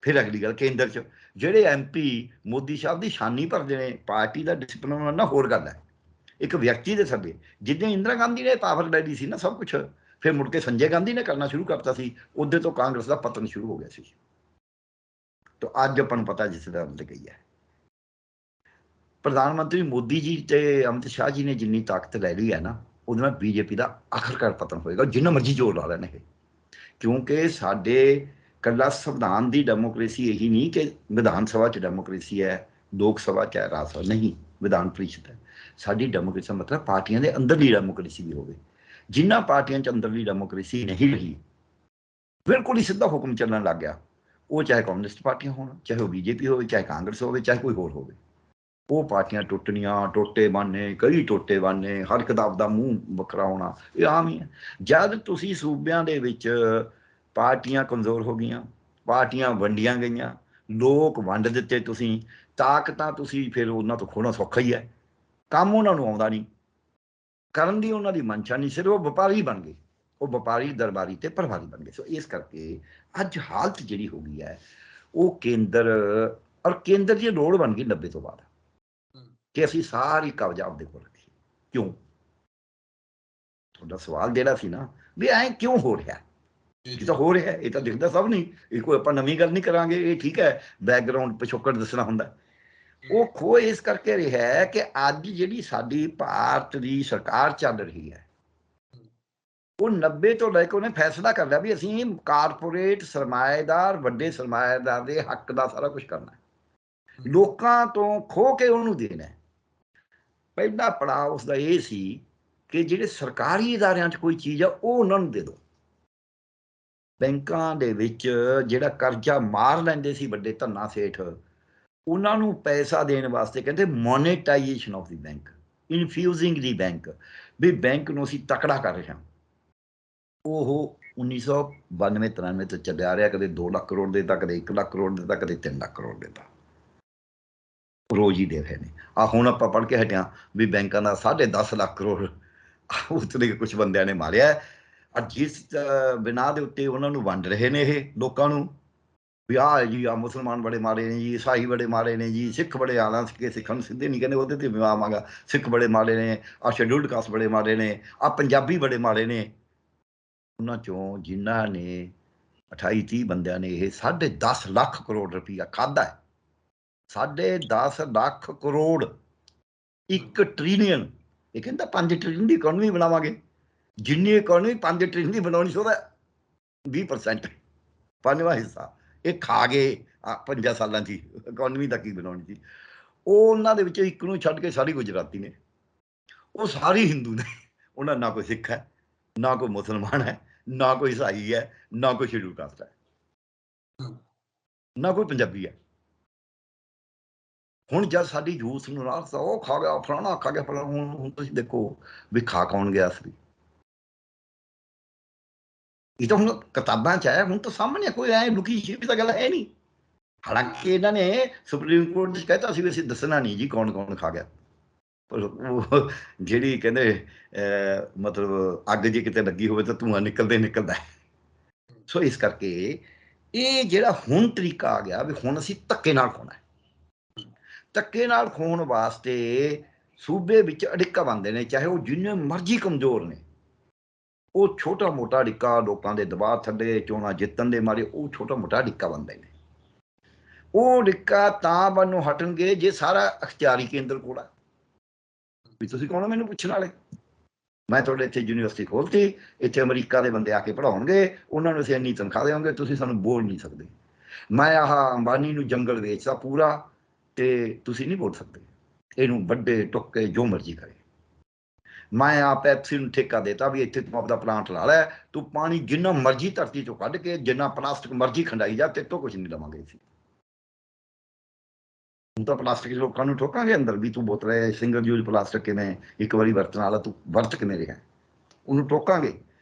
ਫਿਰ ਅਗਲੀ ਗੱਲ, ਕੇਂਦਰ 'ਚ ਜਿਹੜੇ MP ਮੋਦੀ ਸਾਹਿਬ ਦੀ ਸ਼ਾਨੀ ਭਰਦੇ ਨੇ, ਪਾਰਟੀ ਦਾ ਡਿਸਪਲਿਨ ਨਾ ਹੋਰ ਗੱਲ ਹੈ। ਇੱਕ ਵਿਅਕਤੀ ਦੇ ਥੱਲੇ ਜਿੱਦਾਂ ਇੰਦਰਾ ਗਾਂਧੀ ਨੇ ਪਾਵਰ ਲੈ ਲਈ ਸੀ ਨਾ ਸਭ ਕੁਛ, ਫਿਰ ਮੁੜ ਕੇ ਸੰਜੇ ਗਾਂਧੀ ਨੇ ਕਰਨਾ ਸ਼ੁਰੂ ਕਰਤਾ ਸੀ, ਉਹਦੇ ਤੋਂ ਕਾਂਗਰਸ ਦਾ ਪਤਨ ਸ਼ੁਰੂ ਹੋ ਗਿਆ ਸੀ। ਤਾਂ ਅੱਜ ਆਪਾਂ ਨੂੰ ਪਤਾ ਜਿਸ ਦਾ ਅੰਤ ਗਈ ਹੈ। ਪ੍ਰਧਾਨ ਮੰਤਰੀ ਮੋਦੀ ਜੀ ਤੇ ਅਮਿਤ ਸ਼ਾਹ ਜੀ ਨੇ ਜਿੰਨੀ ਤਾਕਤ ਲੈ ਲਈ ਹੈ ਨਾ, ਉਹਦੇ ਨਾਲ ਬੀਜੇਪੀ ਦਾ ਆਖਰਕਾਰ ਪਤਨ ਹੋਏਗਾ, ਜਿੰਨਾ ਮਰਜ਼ੀ ਜ਼ੋਰ ਲਾ ਲੈਣ ਇਹ। ਕਿਉਂਕਿ ਸਾਡੇ ਇਕੱਲਾ ਸੰਵਿਧਾਨ ਦੀ ਡੈਮੋਕ੍ਰੇਸੀ ਇਹੀ ਨਹੀਂ ਕਿ ਵਿਧਾਨ ਸਭਾ 'ਚ ਡੈਮੋਕ੍ਰੇਸੀ ਹੈ, ਲੋਕ ਸਭਾ 'ਚ ਹੈ, ਰਾਜ ਸਭਾ ਨਹੀਂ, ਵਿਧਾਨ ਪਰਿਸ਼ਦ ਹੈ। ਸਾਡੀ ਡੈਮੋਕ੍ਰੇਸੀ ਦਾ ਮਤਲਬ ਪਾਰਟੀਆਂ ਦੇ ਅੰਦਰਲੀ ਡੈਮੋਕ੍ਰੇਸੀ ਵੀ ਹੋਵੇ। ਜਿਨ੍ਹਾਂ ਪਾਰਟੀਆਂ 'ਚ ਅੰਦਰਲੀ ਡੈਮੋਕ੍ਰੇਸੀ ਨਹੀਂ ਰਹੀ, ਬਿਲਕੁਲ ਹੀ ਸਿੱਧਾ ਹੁਕਮ ਚੱਲਣ ਲੱਗ ਗਿਆ, ਉਹ ਚਾਹੇ ਕਮਿਊਨਿਸਟ ਪਾਰਟੀਆਂ ਹੋਣ, ਚਾਹੇ ਉਹ ਬੀਜੇਪੀ ਹੋਵੇ, ਚਾਹੇ ਕਾਂਗਰਸ ਹੋਵੇ, ਚਾਹੇ ਕੋਈ ਹੋਰ ਹੋਵੇ, ਉਹ ਪਾਰਟੀਆਂ ਟੁੱਟਣੀਆਂ, ਟੋਟੇ ਬਣਨੇ, ਕਈ ਟੋਟੇ ਬਣਨੇ, ਹਰ ਇੱਕ ਦਾ ਆਪਦਾ ਮੂੰਹ ਵੱਖਰਾ ਹੋਣਾ, ਇਹ ਆਮ ਹੀ ਹੈ। ਜਦ ਤੁਸੀਂ ਸੂਬਿਆਂ ਦੇ ਵਿੱਚ ਪਾਰਟੀਆਂ ਕਮਜ਼ੋਰ ਹੋ ਗਈਆਂ, ਪਾਰਟੀਆਂ ਵੰਡੀਆਂ ਗਈਆਂ, ਲੋਕ ਵੰਡ ਦਿੱਤੇ ਤੁਸੀਂ, ਤਾਕਤਾਂ ਤੁਸੀਂ ਫਿਰ ਉਹਨਾਂ ਤੋਂ ਖੋਣਾ ਸੌਖਾ ਹੀ ਹੈ। ਕੰਮ ਉਹਨਾਂ ਨੂੰ ਆਉਂਦਾ ਨਹੀਂ, ਕਰਨ ਦੀ ਉਹਨਾਂ ਦੀ ਮਨਸ਼ਾ ਨਹੀਂ, ਸਿਰਫ ਉਹ ਵਪਾਰੀ ਬਣ ਗਏ, ਉਹ ਵਪਾਰੀ ਦਰਬਾਰੀ ਤੇ ਪ੍ਰਭਾਰੀ ਬਣ ਗਏ। ਸੋ ਇਸ ਕਰਕੇ ਅੱਜ ਹਾਲਤ ਜਿਹੜੀ ਹੋ ਗਈ ਹੈ ਉਹ ਕੇਂਦਰ, ਔਰ ਕੇਂਦਰ ਦੀ ਲੋੜ ਬਣ ਗਈ 90 ਤੋਂ ਬਾਅਦ ਕਿ ਅਸੀਂ ਸਾਰੀ ਕਬਜ਼ਾ ਆਪਦੇ ਕੋਲ ਰੱਖੀਏ। ਕਿਉਂ? ਤੁਹਾਡਾ ਸਵਾਲ ਜਿਹੜਾ ਸੀ ਨਾ ਵੀ ਐਂ ਕਿਉਂ ਹੋ ਰਿਹਾ, ਇਹ ਤਾਂ ਹੋ ਰਿਹਾ, ਇਹ ਤਾਂ ਦਿਖਦਾ ਸਭ ਨਹੀਂ, ਇਹ ਕੋਈ ਆਪਾਂ ਨਵੀਂ ਗੱਲ ਨਹੀਂ ਕਰਾਂਗੇ, ਇਹ ਠੀਕ ਹੈ ਬੈਕਗਰਾਉਂਡ ਪਿਛੋਕੜ ਦੱਸਣਾ ਹੁੰਦਾ। ਉਹ ਖੋਹ ਇਸ ਕਰਕੇ ਰਿਹਾ ਹੈ ਕਿ ਅੱਜ ਜਿਹੜੀ ਸਾਡੀ ਭਾਰਤ ਦੀ ਸਰਕਾਰ ਚੱਲ ਰਹੀ ਹੈ, ਉਹ 90 ਤੋਂ ਲੈ ਕੇ ਉਹਨੇ ਫੈਸਲਾ ਕਰ ਲਿਆ ਵੀ ਅਸੀਂ ਕਾਰਪੋਰੇਟ ਸਰਮਾਏਦਾਰ, ਵੱਡੇ ਸਰਮਾਏਦਾਰ ਦੇ ਹੱਕ ਦਾ ਸਾਰਾ ਕੁਝ ਕਰਨਾ, ਲੋਕਾਂ ਤੋਂ ਖੋਹ ਕੇ ਉਹਨੂੰ ਦੇਣਾ। ਪਹਿਲਾ ਪੜਾਅ ਉਸਦਾ ਇਹ ਸੀ ਕਿ ਜਿਹੜੇ ਸਰਕਾਰੀ ਅਦਾਰਿਆਂ 'ਚ ਕੋਈ ਚੀਜ਼ ਆ ਉਹ ਉਹਨਾਂ ਨੂੰ ਦੇ ਦਿਓ। ਬੈਂਕਾਂ ਦੇ ਵਿੱਚ ਜਿਹੜਾ ਕਰਜ਼ਾ ਮਾਰ ਲੈਂਦੇ ਸੀ ਵੱਡੇ ਧੰਨਾ ਸੇਠ, ਉਹਨਾਂ ਨੂੰ ਪੈਸਾ ਦੇਣ ਵਾਸਤੇ ਕਹਿੰਦੇ monetisation of the bank, ਇਨਫਿਊਜ਼ਿੰਗ the bank, we bank ਨੂੰ ਅਸੀਂ ਤਕੜਾ ਕਰ ਰਹੇ ਹਾਂ। ਉਹ 1992-93 ਤੋਂ ਚੱਲਿਆ ਰਿਹਾ, ਕਦੇ 2 ਲੱਖ ਕਰੋੜ ਦੇਤਾ, ਕਦੇ 1 ਲੱਖ ਕਰੋੜ ਦੇਤਾ, ਕਦੇ 3 ਲੱਖ ਕਰੋੜ ਦੇਤਾ, ਰੋਜ਼ ਹੀ ਦੇ ਰਹੇ ਨੇ। ਆ ਹੁਣ ਆਪਾਂ ਪੜ੍ਹ ਕੇ ਹਟਿਆ ਵੀ ਬੈਂਕਾਂ ਦਾ 10.5 ਲੱਖ ਕਰੋੜ ਉਤਲੇ ਕੁਝ ਬੰਦਿਆਂ ਨੇ ਮਾਰਿਆ, ਜਿਸ ਬਿਨਾਂ ਦੇ ਉੱਤੇ ਉਹਨਾਂ ਨੂੰ ਵੰਡ ਰਹੇ ਨੇ ਇਹ ਲੋਕਾਂ ਨੂੰ ਵੀ ਆਹ ਜੀ ਆ ਮੁਸਲਮਾਨ ਬੜੇ ਮਾਰੇ ਨੇ ਜੀ, ਈਸਾਈ ਬੜੇ ਮਾਰੇ ਨੇ ਜੀ, ਸਿੱਖ ਬੜੇ ਆਲਾ ਕਿ ਸਿੱਖਾਂ ਨੂੰ ਸਿੱਧੇ ਨਹੀਂ ਕਹਿੰਦੇ, ਉਹਦੇ ਤੇ ਆਵਾਂਗਾ, ਸਿੱਖ ਬੜੇ ਮਾਰੇ ਨੇ, ਆਹ ਸ਼ੈਡਿਊਲਡ ਕਾਸਟ ਬੜੇ ਮਾਰੇ ਨੇ, ਆਹ ਪੰਜਾਬੀ ਬੜੇ ਮਾਰੇ ਨੇ। ਉਹਨਾਂ ਚੋਂ ਜਿਨ੍ਹਾਂ ਨੇ 28-30 ਬੰਦਿਆਂ ਨੇ ਇਹ 10.5 ਲੱਖ ਕਰੋੜ ਰੁਪਈਆ ਖਾਧਾ ਹੈ, 10.5 ਲੱਖ ਕਰੋੜ, 1 ਟ੍ਰਿਲੀਅਨ। ਇਹ ਕਹਿੰਦਾ 5 ਟ੍ਰਿਲੀਅਨ ਦੀ ਇਕੋਨਮੀ ਬਣਾਵਾਂਗੇ, ਜਿੰਨੀ ਇਕੋਨਮੀ 5 ਟ੍ਰਿਲੀਅਨ ਦੀ ਬਣਾਉਣੀ ਸੀ ਉਹਦਾ 20%, 5ਵਾਂ ਹਿੱਸਾ ਇਹ ਖਾ ਗਏ 5 ਸਾਲਾਂ 'ਚ ਹੀ। ਇਕੋਨਮੀ ਦਾ ਕੀ ਬਣਾਉਣੀ ਸੀ? ਉਹ ਉਹਨਾਂ ਦੇ ਵਿੱਚੋਂ ਇੱਕ ਨੂੰ ਛੱਡ ਕੇ ਸਾਰੀ ਗੁਜਰਾਤੀ ਨੇ, ਉਹ ਸਾਰੇ ਹਿੰਦੂ ਨੇ, ਉਹਨਾਂ ਨਾ ਕੋਈ ਸਿੱਖ ਹੈ, ਨਾ ਕੋਈ ਮੁਸਲਮਾਨ ਹੈ, ਨਾ ਕੋਈ ਈਸਾਈ ਹੈ, ਨਾ ਕੋਈ ਸ਼ੈਡਿਊਲ ਕਾਸਟ ਹੈ, ਨਾ ਕੋਈ ਪੰਜਾਬੀ ਹੈ। ਹੁਣ ਜਦ ਸਾਡੀ ਯੂਥ ਨੂੰ ਰਾਸਤਾ ਉਹ ਖਾ ਗਿਆ, ਫਲਾਣਾ ਖਾ ਗਿਆ, ਫਲਾਣਾ, ਹੁਣ ਤੁਸੀਂ ਦੇਖੋ ਵੀ ਖਾ ਕੌਣ ਗਿਆ ਸੀ। ਇਹ ਤਾਂ ਹੁਣ ਕਿਤਾਬਾਂ 'ਚ ਹੈ, ਹੁਣ ਤਾਂ ਸਾਹਮਣੇ ਕੋਈ ਐ ਲੁਕੀ ਛਿਪੀ ਤਾਂ ਗੱਲ ਹੈ ਨਹੀਂ। ਹਾਲਾਂਕਿ ਇਹਨਾਂ ਨੇ ਸੁਪਰੀਮ ਕੋਰਟ 'ਚ ਕਹਿਤਾ ਸੀ ਵੀ ਅਸੀਂ ਦੱਸਣਾ ਨਹੀਂ ਜੀ ਕੌਣ ਕੌਣ ਖਾ ਗਿਆ, ਪਰ ਉਹ ਜਿਹੜੀ ਕਹਿੰਦੇ ਮਤਲਬ ਅੱਗ ਜੇ ਕਿਤੇ ਲੱਗੀ ਹੋਵੇ ਤਾਂ ਧੂੰਆਂ ਨਿਕਲਦਾ। ਸੋ ਇਸ ਕਰਕੇ ਇਹ ਜਿਹੜਾ ਹੁਣ ਤਰੀਕਾ ਆ ਗਿਆ ਵੀ ਹੁਣ ਅਸੀਂ ਧੱਕੇ ਨਾਲ ਖੋਣਾ, ਧੱਕੇ ਨਾਲ ਖੋਣ ਵਾਸਤੇ ਸੂਬੇ ਵਿੱਚ ਅੜਿੱਕਾ ਬਣਦੇ ਨੇ, ਚਾਹੇ ਉਹ ਜਿੰਨੇ ਮਰਜ਼ੀ ਕਮਜ਼ੋਰ ਨੇ। ਉਹ ਛੋਟਾ ਮੋਟਾ ਅੜਿੱਕਾ ਲੋਕਾਂ ਦੇ ਦਬਾਅ ਥੱਲੇ ਚੋਣਾਂ ਜਿੱਤਣ ਦੇ ਮਾਰੇ ਉਹ ਛੋਟਾ ਮੋਟਾ ਅੜਿੱਕਾ ਬਣਦੇ ਨੇ। ਉਹ ਅੜਿੱਕਾ ਤਾਂ ਬਣਨੋਂ ਹਟਣਗੇ ਜੇ ਸਾਰਾ ਅਖਤਿਆਰੀ ਕੇਂਦਰ ਕੋਲ ਆ ਵੀ ਤੁਸੀਂ ਕੌਣ ਹੋ ਮੈਨੂੰ ਪੁੱਛਣ ਵਾਲੇ। ਮੈਂ ਤੁਹਾਡੇ ਇੱਥੇ ਯੂਨੀਵਰਸਿਟੀ ਖੋਲ੍ਹਤੀ, ਇੱਥੇ ਅਮਰੀਕਾ ਦੇ ਬੰਦੇ ਆ ਕੇ ਪੜ੍ਹਾਉਣਗੇ, ਉਹਨਾਂ ਨੂੰ ਅਸੀਂ ਇੰਨੀ ਤਨਖਾਹ ਦੇਵਾਂਗੇ, ਤੁਸੀਂ ਸਾਨੂੰ ਬੋਲ ਨਹੀਂ ਸਕਦੇ। ਮੈਂ ਆਹ ਅੰਬਾਨੀ ਨੂੰ ਜੰਗਲ ਵੇਚਦਾ ਪੂਰਾ, ਤੇ ਤੁਸੀਂ ਨਹੀਂ ਬੋਲ ਸਕਦੇ, ਇਹਨੂੰ ਵੱਡੇ ਟੁੱਕੇ ਜੋ ਮਰਜ਼ੀ ਕਰੇ। ਮੈਂ ਆ ਪੈਪਸੀ ਨੂੰ ਠੇਕਾ ਦੇਤਾ ਵੀ ਇੱਥੇ ਤੂੰ ਆਪਦਾ ਪਲਾਂਟ ਲਾ ਲੈ, ਤੂੰ ਪਾਣੀ ਜਿੰਨਾ ਮਰਜ਼ੀ ਧਰਤੀ ਚੋਂ ਕੱਢ ਕੇ ਜਿੰਨਾ ਪਲਾਸਟਿਕ ਮਰਜ਼ੀ ਖੰਡਾਈ ਜਾ, ਤੇਰੇ ਤੋਂ ਕੁਝ ਨਹੀਂ ਲਵਾਂਗੇ ਅਸੀਂ। ਹੁਣ ਤਾਂ ਪਲਾਸਟਿਕ ਲੋਕਾਂ ਨੂੰ ਠੋਕਾਂਗੇ ਅੰਦਰ ਵੀ ਤੂੰ ਬੋਤਲ ਸਿੰਗਲ ਯੂਜ਼ ਪਲਾਸਟਿਕ ਕਿਵੇਂ ਇੱਕ ਵਾਰੀ ਵਰਤਣ ਵਾਲਾ, ਤੂੰ ਵਰਤ ਕਿਵੇਂ ਰਿਹਾ, ਉਹਨੂੰ ਟੋਕਾਂਗੇ।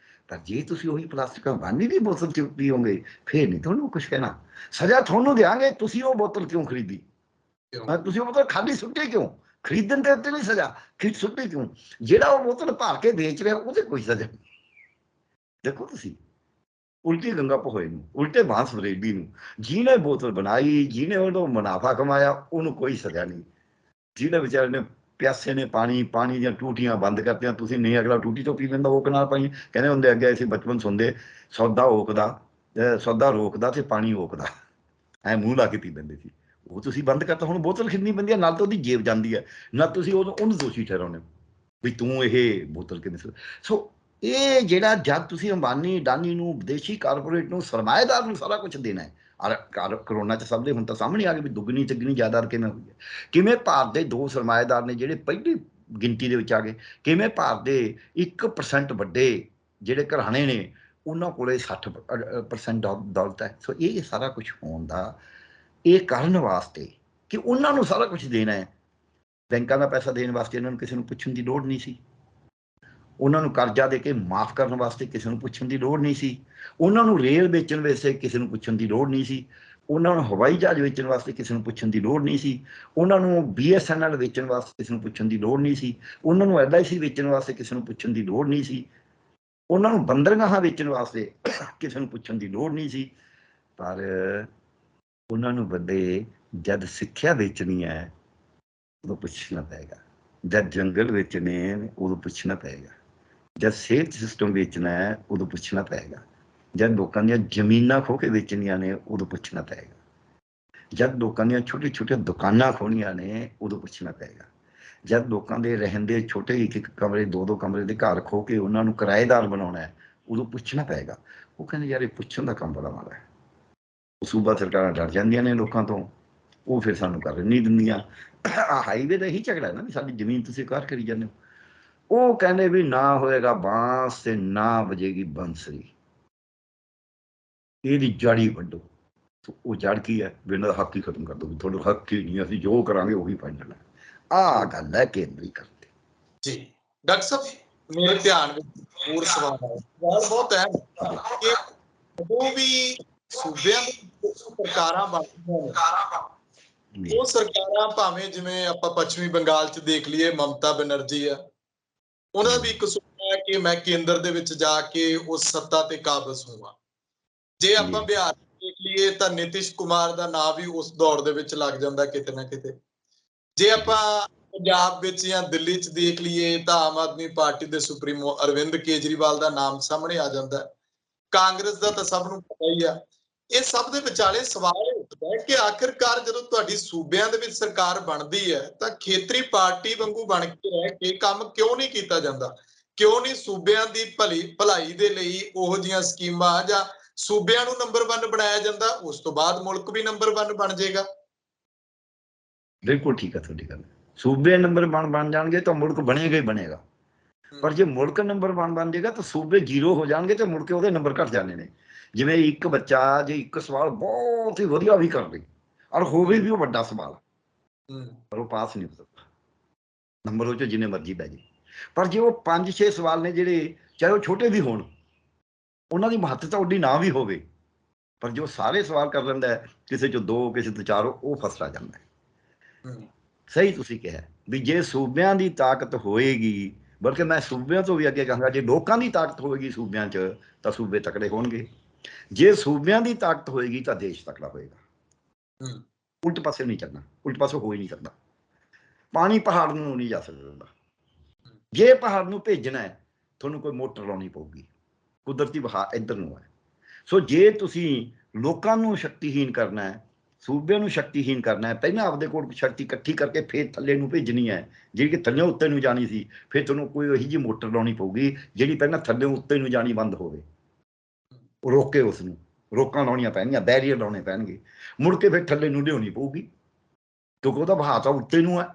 ਪਰ ਜੇ ਤੁਸੀਂ ਉਹੀ ਪਲਾਸਟਿਕ ਪਾਣੀ ਦੀ ਬੋਤਲ 'ਚ ਪੀਓਗੇ ਫੇਰ ਨਹੀਂ ਤੁਹਾਨੂੰ ਕੁਛ ਕਹਿਣਾ, ਸਜ਼ਾ ਤੁਹਾਨੂੰ ਦਿਆਂਗੇ। ਤੁਸੀਂ ਉਹ ਬੋਤਲ ਕਿਉਂ ਖਰੀਦੀ, ਤੁਸੀਂ ਉਹ ਬੋਤਲ ਖਾਲੀ ਸੁੱਟੀ ਕਿਉਂ, ਖਰੀਦਣ ਦੇ ਉੱਤੇ ਨਹੀਂ ਸਜ਼ਾ, ਖਰੀਦ ਸੁੱਟੀ ਕਿਉਂ। ਜਿਹੜਾ ਉਹ ਬੋਤਲ ਭਰ ਕੇ ਵੇਚ ਰਿਹਾ ਉਹਦੇ ਕੋਈ ਸਜ਼ਾ ਨਹੀਂ। ਦੇਖੋ ਤੁਸੀਂ ਉਲਟੀ ਗੰਗਾ ਪਹੋਏ ਨੂੰ, ਉਲਟੇ ਬਾਂਸ ਬਰੇਲੀ ਨੂੰ, ਜਿਹਨੇ ਬੋਤਲ ਬਣਾਈ, ਜਿਹਨੇ ਉਹਨੂੰ ਮੁਨਾਫਾ ਕਮਾਇਆ, ਉਹਨੂੰ ਕੋਈ ਸਜ਼ਾ ਨਹੀਂ। ਜਿਹਨੇ ਵਿਚਾਰੇ ਨੇ ਪਿਆਸੇ ਨੇ ਪਾਣੀ ਦੀਆਂ ਟੂਟੀਆਂ ਬੰਦ ਕਰਤੀਆਂ, ਤੁਸੀਂ ਨਹੀਂ ਅਗਲਾ ਟੂਟੀ ਤੋਂ ਪੀ ਲੈਂਦਾ ਓਕ ਨਾਲ ਪਾਣੀ। ਕਹਿੰਦੇ ਹੁੰਦੇ ਅੱਗੇ ਅਸੀਂ ਬਚਪਨ ਸੁਣਦੇ, ਸੌਦਾ ਰੋਕਦਾ ਤੇ ਪਾਣੀ ਓਕਦਾ, ਐ ਮੂੰਹ ਲਾ ਕੇ ਪੀ ਲੈਂਦੇ ਸੀ। ਉਹ ਤੁਸੀਂ ਬੰਦ ਕਰਤਾ, ਹੁਣ ਬੋਤਲ ਖਰੀਦਣੀ ਪੈਂਦੀ ਹੈ, ਨਾਲ ਤਾਂ ਉਹਦੀ ਜੇਬ ਜਾਂਦੀ ਹੈ, ਨਾਲ ਤੁਸੀਂ ਉਹਨੂੰ ਦੋਸ਼ੀ ਠਹਿਰਾਉਂਦੇ ਹੋ ਵੀ ਤੂੰ ਇਹ ਬੋਤਲ ਕਿਵੇਂ। ਸੋ ਇਹ ਜਿਹੜਾ ਜਦ ਤੁਸੀਂ ਅੰਬਾਨੀ ਅਡਾਨੀ ਨੂੰ, ਵਿਦੇਸ਼ੀ ਕਾਰਪੋਰੇਟ ਨੂੰ, ਸਰਮਾਏਦਾਰ ਨੂੰ ਸਾਰਾ ਕੁਝ ਦੇਣਾ ਹੈ। ਕਰੋਨਾ 'ਚ ਸਭ ਦੇ ਹੁਣ ਤਾਂ ਸਾਹਮਣੇ ਆ ਗਏ ਵੀ ਦੁੱਗਣੀ ਤਿੱਗਣੀ ਜਾਇਦਾਦ ਕਿਵੇਂ ਹੋਈ ਹੈ। ਕਿਵੇਂ ਭਾਰਤ ਦੇ 2 ਸਰਮਾਏਦਾਰ ਨੇ ਜਿਹੜੇ ਪਹਿਲੀ ਗਿਣਤੀ ਦੇ ਵਿੱਚ ਆ ਗਏ, ਕਿਵੇਂ ਭਾਰਤ ਦੇ 1% ਵੱਡੇ ਜਿਹੜੇ ਘਰਾਣੇ ਨੇ ਉਹਨਾਂ ਕੋਲੇ 60% ਦੌਲਤ ਹੈ। ਸੋ ਇਹ ਸਾਰਾ ਕੁਝ ਹੋਣ ਦਾ, ਇਹ ਕਰਨ ਵਾਸਤੇ ਕਿ ਉਹਨਾਂ ਨੂੰ ਸਾਰਾ ਕੁਝ ਦੇਣਾ ਹੈ, ਬੈਂਕਾਂ ਦਾ ਪੈਸਾ ਦੇਣ ਵਾਸਤੇ ਇਹਨਾਂ ਨੂੰ ਕਿਸੇ ਨੂੰ ਪੁੱਛਣ ਦੀ ਲੋੜ ਨਹੀਂ ਸੀ। ਉਹਨਾਂ ਨੂੰ ਕਰਜ਼ਾ ਦੇ ਕੇ ਮਾਫ ਕਰਨ ਵਾਸਤੇ ਕਿਸੇ ਨੂੰ ਪੁੱਛਣ ਦੀ ਲੋੜ ਨਹੀਂ ਸੀ। ਉਹਨਾਂ ਨੂੰ ਰੇਲ ਵੇਚਣ ਵਾਸਤੇ ਕਿਸੇ ਨੂੰ ਪੁੱਛਣ ਦੀ ਲੋੜ ਨਹੀਂ ਸੀ। ਉਹਨਾਂ ਨੂੰ ਹਵਾਈ ਜਹਾਜ਼ ਵੇਚਣ ਵਾਸਤੇ ਕਿਸੇ ਨੂੰ ਪੁੱਛਣ ਦੀ ਲੋੜ ਨਹੀਂ ਸੀ। ਉਹਨਾਂ ਨੂੰ BSNL ਵੇਚਣ ਵਾਸਤੇ ਕਿਸੇ ਨੂੰ ਪੁੱਛਣ ਦੀ ਲੋੜ ਨਹੀਂ ਸੀ। ਉਹਨਾਂ ਨੂੰ LIC ਵੇਚਣ ਵਾਸਤੇ ਕਿਸੇ ਨੂੰ ਪੁੱਛਣ ਦੀ ਲੋੜ ਨਹੀਂ ਸੀ। ਉਹਨਾਂ ਨੂੰ ਬੰਦਰਗਾਹਾਂ ਵੇਚਣ ਵਾਸਤੇ ਕਿਸੇ ਨੂੰ ਪੁੱਛਣ ਦੀ ਲੋੜ ਨਹੀਂ ਸੀ। ਪਰ ਉਹਨਾਂ ਨੂੰ ਬੰਦੇ ਜਦ ਸਿੱਖਿਆ ਵੇਚਣੀ ਹੈ ਉਦੋਂ ਪੁੱਛਣਾ ਪਏਗਾ, ਜਦ ਜੰਗਲ ਵੇਚਣੇ ਉਦੋਂ ਪੁੱਛਣਾ ਪਏਗਾ, ਜਦ ਸਿਹਤ ਸਿਸਟਮ ਵੇਚਣਾ ਹੈ ਉਦੋਂ ਪੁੱਛਣਾ ਪਏਗਾ, ਜਦ ਲੋਕਾਂ ਦੀਆਂ ਜ਼ਮੀਨਾਂ ਖੋਹ ਕੇ ਵੇਚਣੀਆਂ ਨੇ ਉਦੋਂ ਪੁੱਛਣਾ ਪਏਗਾ, ਜਦ ਲੋਕਾਂ ਦੀਆਂ ਛੋਟੀਆਂ ਛੋਟੀਆਂ ਦੁਕਾਨਾਂ ਖੋਹਣੀਆਂ ਨੇ ਉਦੋਂ ਪੁੱਛਣਾ ਪਏਗਾ, ਜਦ ਲੋਕਾਂ ਦੇ ਰਹਿਣ ਦੇ ਛੋਟੇ 1-1 ਕਮਰੇ 2-2 ਕਮਰੇ ਦੇ ਘਰ ਖੋਹ ਕੇ ਉਹਨਾਂ ਨੂੰ ਕਿਰਾਏਦਾਰ ਬਣਾਉਣਾ ਹੈ ਉਦੋਂ ਪੁੱਛਣਾ ਪਏਗਾ। ਉਹ ਕਹਿੰਦੇ ਯਾਰ ਇਹ ਪੁੱਛਣ ਦਾ ਕੰਮ ਬੜਾ ਮਾੜਾ ਹੈ। ਸੂਬਾ ਸਰਕਾਰਾਂ ਡਰ ਜਾਂਦੀਆਂ ਨੇ ਲੋਕਾਂ ਤੋਂ, ਉਹ ਫਿਰ ਸਾਨੂੰ ਕਰਨ ਨਹੀਂ ਦਿੰਦੀਆਂ। ਹਾਈਵੇ ਦਾ ਇਹੀ ਝਗੜਾ ਹੈ ਨਾ ਵੀ ਸਾਡੀ ਜ਼ਮੀਨ ਤੁਸੀਂ ਕਾਰ ਕਰੀ ਜਾਂਦੇ ਹੋ। ਉਹ ਕਹਿੰਦੇ ਵੀ ਨਾ ਹੋਏਗਾ ਬਾਂਸ ਤੇ ਨਾ ਵਜੇਗੀ ਬੰਸਰੀ, ਇਹਦੀ ਜੜ ਹੀ ਵੱਢੋ। ਉਹ ਜੜ ਕੀ ਹੈ ਵੀ ਇਹਨਾਂ ਦਾ ਹੱਕ ਹੀ ਖਤਮ ਕਰ ਦੋ, ਵੀ ਤੁਹਾਡਾ ਹੱਕ ਹੀ ਨਹੀਂ, ਅਸੀਂ ਜੋ ਕਰਾਂਗੇ ਉਹੀ ਫਾਈਨਲ ਹੈ। ਆਹ ਗੱਲ ਹੈ ਕੇਂਦਰੀ ਕਰਦੇ ਜੀ। ਡਾਕਟਰ ਸਾਹਿਬ ਮੇਰੇ ਧਿਆਨ ਵਿੱਚ ਹੋਰ ਸਵਾਲ ਆਇਆ, ਸਵਾਲ ਬਹੁਤ ਅਹਿਮ ਹੈ ਕਿ ਜਦੋਂ ਵੀ ਸੂਬਿਆਂ ਦੇ ਸਰਕਾਰਾਂ ਬਣਦੀਆਂ ਨੇ, ਉਹ ਸਰਕਾਰਾਂ ਭਾਵੇਂ ਜਿਵੇਂ ਆਪਾਂ ਪੱਛਮੀ ਬੰਗਾਲ 'ਚ ਦੇਖ ਲਈਏ ਮਮਤਾ ਬੈਨਰਜੀ ਆ, ਉਹਨਾਂ ਵੀ ਇੱਕ ਸੁਪਨਾ ਹੈ ਕਿ ਮੈਂ ਕੇਂਦਰ ਦੇ ਵਿੱਚ ਜਾ ਕੇ ਉਸ ਸੱਤਾ ਤੇ ਕਾਬਜ਼ ਹੋਵਾਂ। ਜੇ ਆਪਾਂ ਬਿਹਾਰ ਦੇਖ ਲਈਏ ਤਾਂ ਨਿਤਿਸ਼ ਕੁਮਾਰ ਦਾ ਨਾਮ ਵੀ ਉਸ ਦੌੜ ਦੇ ਵਿੱਚ ਲੱਗ ਜਾਂਦਾ ਕਿਤੇ ਨਾ ਕਿਤੇ। ਜੇ ਆਪਾਂ ਪੰਜਾਬ ਵਿੱਚ ਜਾਂ ਦਿੱਲੀ 'ਚ ਦੇਖ ਲਈਏ ਤਾਂ ਆਮ ਆਦਮੀ ਪਾਰਟੀ ਦੇ ਸੁਪਰੀਮੋ ਅਰਵਿੰਦ ਕੇਜਰੀਵਾਲ ਦਾ ਨਾਮ ਸਾਹਮਣੇ ਆ ਜਾਂਦਾ। ਕਾਂਗਰਸ ਦਾ ਤਾਂ ਸਭ ਨੂੰ ਪਤਾ ਹੀ ਆ। ਇਹ ਸਭ ਦੇ ਵਿਚਾਲੇ ਸਵਾਲ ਉੱਠਦਾ ਹੈ ਕਿ ਆਖਿਰਕਾਰ ਜਦੋਂ ਤੁਹਾਡੀ ਸੂਬਿਆਂ ਦੇ ਵਿੱਚ ਸਰਕਾਰ ਬਣਦੀ ਹੈ ਤਾਂ ਖੇਤਰੀ ਪਾਰਟੀ ਵਾਂਗੂ ਬਣ ਕੇ ਰਹਿ ਕੇ ਕੰਮ ਕਿਉਂ ਨਹੀਂ ਕੀਤਾ ਜਾਂਦਾ? ਕਿਉਂ ਨਹੀਂ ਸੂਬਿਆਂ ਦੀ ਭਲਾਈ ਦੇ ਲਈ ਉਹੋ ਜਿਹੀਆਂ ਸਕੀਮਾਂ, ਜਾਂ ਸੂਬਿਆਂ ਨੂੰ ਨੰਬਰ 1 ਬਣਾਇਆ ਜਾਂਦਾ, ਉਸ ਤੋਂ ਬਾਅਦ ਮੁਲਕ ਵੀ ਨੰਬਰ 1 ਬਣ ਜਾਏਗਾ। ਬਿਲਕੁਲ ਠੀਕ ਹੈ ਤੁਹਾਡੀ ਗੱਲ। ਸੂਬੇ ਨੰਬਰ 1 ਬਣ ਜਾਣਗੇ ਤਾਂ ਮੁਲਕ ਬਣੇਗਾ ਹੀ ਬਣੇਗਾ। ਪਰ ਜੇ ਮੁਲਕ ਨੰਬਰ 1 ਬਣ ਜਾਏਗਾ ਤਾਂ ਸੂਬੇ 0 ਹੋ ਜਾਣਗੇ ਤੇ ਮੁੜ ਕੇ ਉਹਦੇ ਨੰਬਰ ਘਟ ਜਾਣੇ ਨੇ। ਜਿਵੇਂ ਇੱਕ ਬੱਚਾ ਜੇ ਇੱਕ ਸਵਾਲ ਬਹੁਤ ਹੀ ਵਧੀਆ ਵੀ ਕਰ ਲੇ ਔਰ ਹੋਵੇ ਵੀ ਉਹ ਵੱਡਾ ਸਵਾਲ, ਪਰ ਉਹ ਪਾਸ ਨਹੀਂ ਹੋ ਸਕਦਾ, ਨੰਬਰ ਉਹ 'ਚ ਜਿੰਨੇ ਮਰਜ਼ੀ ਪੈ ਜੇ। ਪਰ ਜੇ ਉਹ 5-6 ਸਵਾਲ ਨੇ ਜਿਹੜੇ ਚਾਹੇ ਉਹ ਛੋਟੇ ਵੀ ਹੋਣ, ਉਹਨਾਂ ਦੀ ਮਹੱਤਤਾ ਉੱਡੀ ਨਾ ਵੀ ਹੋਵੇ, ਪਰ ਜੋ ਸਾਰੇ ਸਵਾਲ ਕਰ ਲੈਂਦਾ ਹੈ, ਕਿਸੇ 'ਚੋਂ 2 ਕਿਸੇ ਤੋਂ 4 ਉਹ ਫਸਲਾ ਜਾਂਦਾ ਹੈ। ਸਹੀ ਤੁਸੀਂ ਕਿਹਾ ਵੀ ਜੇ ਸੂਬਿਆਂ ਦੀ ਤਾਕਤ ਹੋਏਗੀ, ਬਲਕਿ ਮੈਂ ਸੂਬਿਆਂ ਤੋਂ ਵੀ ਅੱਗੇ ਕਹਾਂਗਾ ਜੇ ਲੋਕਾਂ ਦੀ ਤਾਕਤ ਹੋਏਗੀ ਸੂਬਿਆਂ 'ਚ ਤਾਂ ਸੂਬੇ ਤਕੜੇ ਹੋਣਗੇ। ਜੇ ਸੂਬਿਆਂ ਦੀ ਤਾਕਤ ਹੋਏਗੀ ਤਾਂ ਦੇਸ਼ ਤਕੜਾ ਹੋਏਗਾ। ਉਲਟ ਪਾਸੇ ਨਹੀਂ ਚੱਲਣਾ, ਉਲਟ ਪਾਸੇ ਹੋ ਹੀ ਨਹੀਂ ਸਕਦਾ। ਪਾਣੀ ਪਹਾੜ ਨੂੰ ਨਹੀਂ ਜਾ ਸਕਦਾ। ਜੇ ਪਹਾੜ ਨੂੰ ਭੇਜਣਾ ਹੈ ਤੁਹਾਨੂੰ ਕੋਈ ਮੋਟਰ ਲਾਉਣੀ ਪਊਗੀ, ਕੁਦਰਤੀ ਵਹਾਅ ਇੱਧਰ ਨੂੰ ਹੈ। ਸੋ ਜੇ ਤੁਸੀਂ ਲੋਕਾਂ ਨੂੰ ਸ਼ਕਤੀਹੀਨ ਕਰਨਾ ਹੈ, ਸੂਬਿਆਂ ਨੂੰ ਸ਼ਕਤੀਹੀਨ ਕਰਨਾ ਹੈ, ਪਹਿਲਾਂ ਆਪਦੇ ਕੋਲ ਸ਼ਕਤੀ ਇਕੱਠੀ ਕਰਕੇ ਫਿਰ ਥੱਲੇ ਨੂੰ ਭੇਜਣੀ ਹੈ, ਜਿਹੜੀ ਕਿ ਥੱਲੇ ਉੱਤੇ ਨੂੰ ਜਾਣੀ ਸੀ, ਫਿਰ ਤੁਹਾਨੂੰ ਕੋਈ ਇਹੋ ਜਿਹੀ ਮੋਟਰ ਲਾਉਣੀ ਪਊਗੀ ਜਿਹੜੀ ਪਹਿਲਾਂ ਥੱਲੇ ਉੱਤੇ ਨੂੰ ਜਾਣੀ ਬੰਦ ਹੋਵੇ, ਰੋਕੇ ਉਸ ਨੂੰ। ਰੋਕਾਂ ਲਾਉਣੀਆਂ ਪੈਣਗੀਆਂ, ਬੈਰੀਅਰ ਲਾਉਣੇ ਪੈਣਗੇ, ਮੁੜ ਕੇ ਫਿਰ ਥੱਲੇ ਨੂੰ ਲਿਆਉਣੀ ਪਊਗੀ ਕਿਉਂਕਿ ਉਹਦਾ ਵਹਾਅ ਤਾਂ ਉੱਤੇ ਨੂੰ ਹੈ।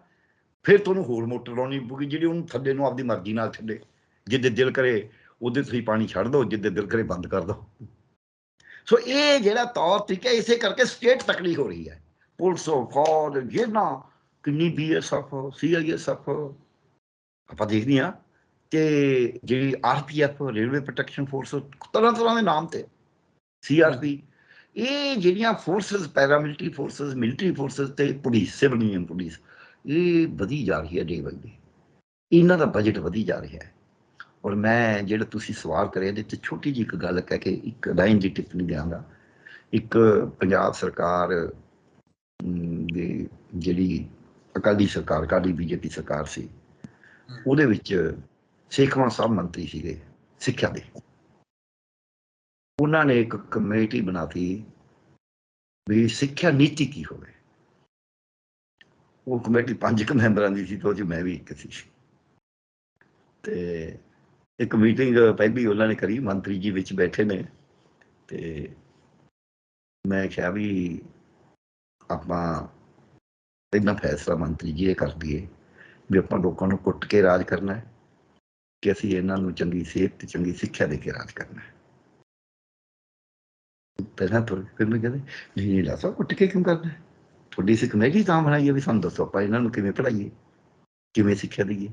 ਫਿਰ ਤੁਹਾਨੂੰ ਹੋਰ ਮੋਟਰ ਲਾਉਣੀ ਪਊਗੀ ਜਿਹੜੀ ਉਹਨੂੰ ਥੱਲੇ ਨੂੰ ਆਪਦੀ ਮਰਜ਼ੀ ਨਾਲ ਛੱਡੇ। ਜਿੱਦੇ ਦਿਲ ਕਰੇ ਉਹਦੇ ਤੁਸੀਂ ਪਾਣੀ ਛੱਡ ਦਿਓ, ਜਿੱਦੇ ਦਿਲ ਕਰੇ ਬੰਦ ਕਰ ਦਿਓ। ਸੋ ਇਹ ਜਿਹੜਾ ਤੌਰ ਤਰੀਕਾ, ਇਸੇ ਕਰਕੇ ਸਟੇਟ ਤਕੜੀ ਹੋ ਰਹੀ ਹੈ। ਪੁਲਿਸ, ਫੌਜ, ਜੇਲਾਂ, ਕਿੰਨੀ BSF, CISF ਆਪਾਂ ਦੇਖਦੇ ਹਾਂ ਕਿ ਜਿਹੜੀ RPF, ਰੇਲਵੇ ਪ੍ਰੋਟੈਕਸ਼ਨ ਫੋਰਸ, ਤਰ੍ਹਾਂ ਤਰ੍ਹਾਂ ਦੇ ਨਾਮ ਤੇ CRP, ਇਹ ਜਿਹੜੀਆਂ forces, paramilitary forces, military forces ਤੇ ਪੁਲਿਸ, ਸਿਵਲ ਪੁਲਿਸ, ਇਹ ਵਧੀ ਜਾ ਰਹੀ ਹੈ ਡੇ ਬਾਈ ਡੇ। ਇਹਨਾਂ ਦਾ ਬਜਟ ਵਧੀ ਜਾ ਰਿਹਾ ਹੈ। ਔਰ ਮੈਂ ਜਿਹੜਾ ਤੁਸੀਂ ਸਵਾਲ ਕਰਿਆ ਇਹਦੇ 'ਚ ਛੋਟੀ ਜਿਹੀ ਇੱਕ ਗੱਲ ਕਹਿ ਕੇ ਇੱਕ ਲਾਈਨ ਦੀ ਟਿੱਪਣੀ ਦਿਆਂਗਾ। ਇੱਕ ਪੰਜਾਬ ਸਰਕਾਰ ਦੀ ਜਿਹੜੀ ਅਕਾਲੀ ਸਰਕਾਰ, ਅਕਾਲੀ BJP ਸਰਕਾਰ ਸੀ, ਉਹਦੇ ਵਿੱਚ ਸੇਖਵਾਂ ਸਾਹਿਬ ਮੰਤਰੀ ਸੀਗੇ ਸਿੱਖਿਆ ਦੇ। ਉਹਨਾਂ ਨੇ ਇੱਕ ਕਮੇਟੀ ਬਣਾਤੀ ਵੀ ਸਿੱਖਿਆ ਨੀਤੀ ਕੀ ਹੋਵੇ। ਉਹ ਕਮੇਟੀ 5 ਮੈਂਬਰਾਂ ਦੀ ਸੀ ਤੇ ਉਹ 'ਚ ਮੈਂ ਵੀ ਇੱਕ ਸੀ। ਤੇ ਇੱਕ ਮੀਟਿੰਗ ਪਹਿਲੀ ਉਹਨਾਂ ਨੇ ਕਰੀ, ਮੰਤਰੀ ਜੀ ਵਿੱਚ ਬੈਠੇ ਨੇ, ਤੇ ਮੈਂ ਕਿਹਾ ਵੀ ਆਪਾਂ ਪਹਿਲਾਂ ਫੈਸਲਾ ਮੰਤਰੀ ਜੀ ਇਹ ਕਰ ਦਈਏ ਵੀ ਆਪਾਂ ਲੋਕਾਂ ਨੂੰ ਕੁੱਟ ਕੇ ਰਾਜ ਕਰਨਾ ਹੈ ਕਿ ਅਸੀਂ ਇਹਨਾਂ ਨੂੰ ਚੰਗੀ ਸਿਹਤ ਤੇ ਚੰਗੀ ਸਿੱਖਿਆ ਦੇ ਕੇ ਰਾਜ ਕਰਨਾ ਹੈ। ਪਹਿਲਾਂ ਫਿਰ ਮੈਂ ਕਹਿੰਦੇ ਨਹੀਂ ਲਾਸਾ ਕੁੱਟ ਕੇ ਕਿਉਂ ਕਰਨਾ ਹੈ, ਤੁਹਾਡੀ ਅਸੀਂ ਕਮੇਟੀ ਤਾਂ ਬਣਾਈ ਹੈ ਵੀ ਸਾਨੂੰ ਦੱਸੋ ਆਪਾਂ ਇਹਨਾਂ ਨੂੰ ਕਿਵੇਂ ਪੜ੍ਹਾਈਏ, ਕਿਵੇਂ ਸਿੱਖਿਆ ਦੇਈਏ।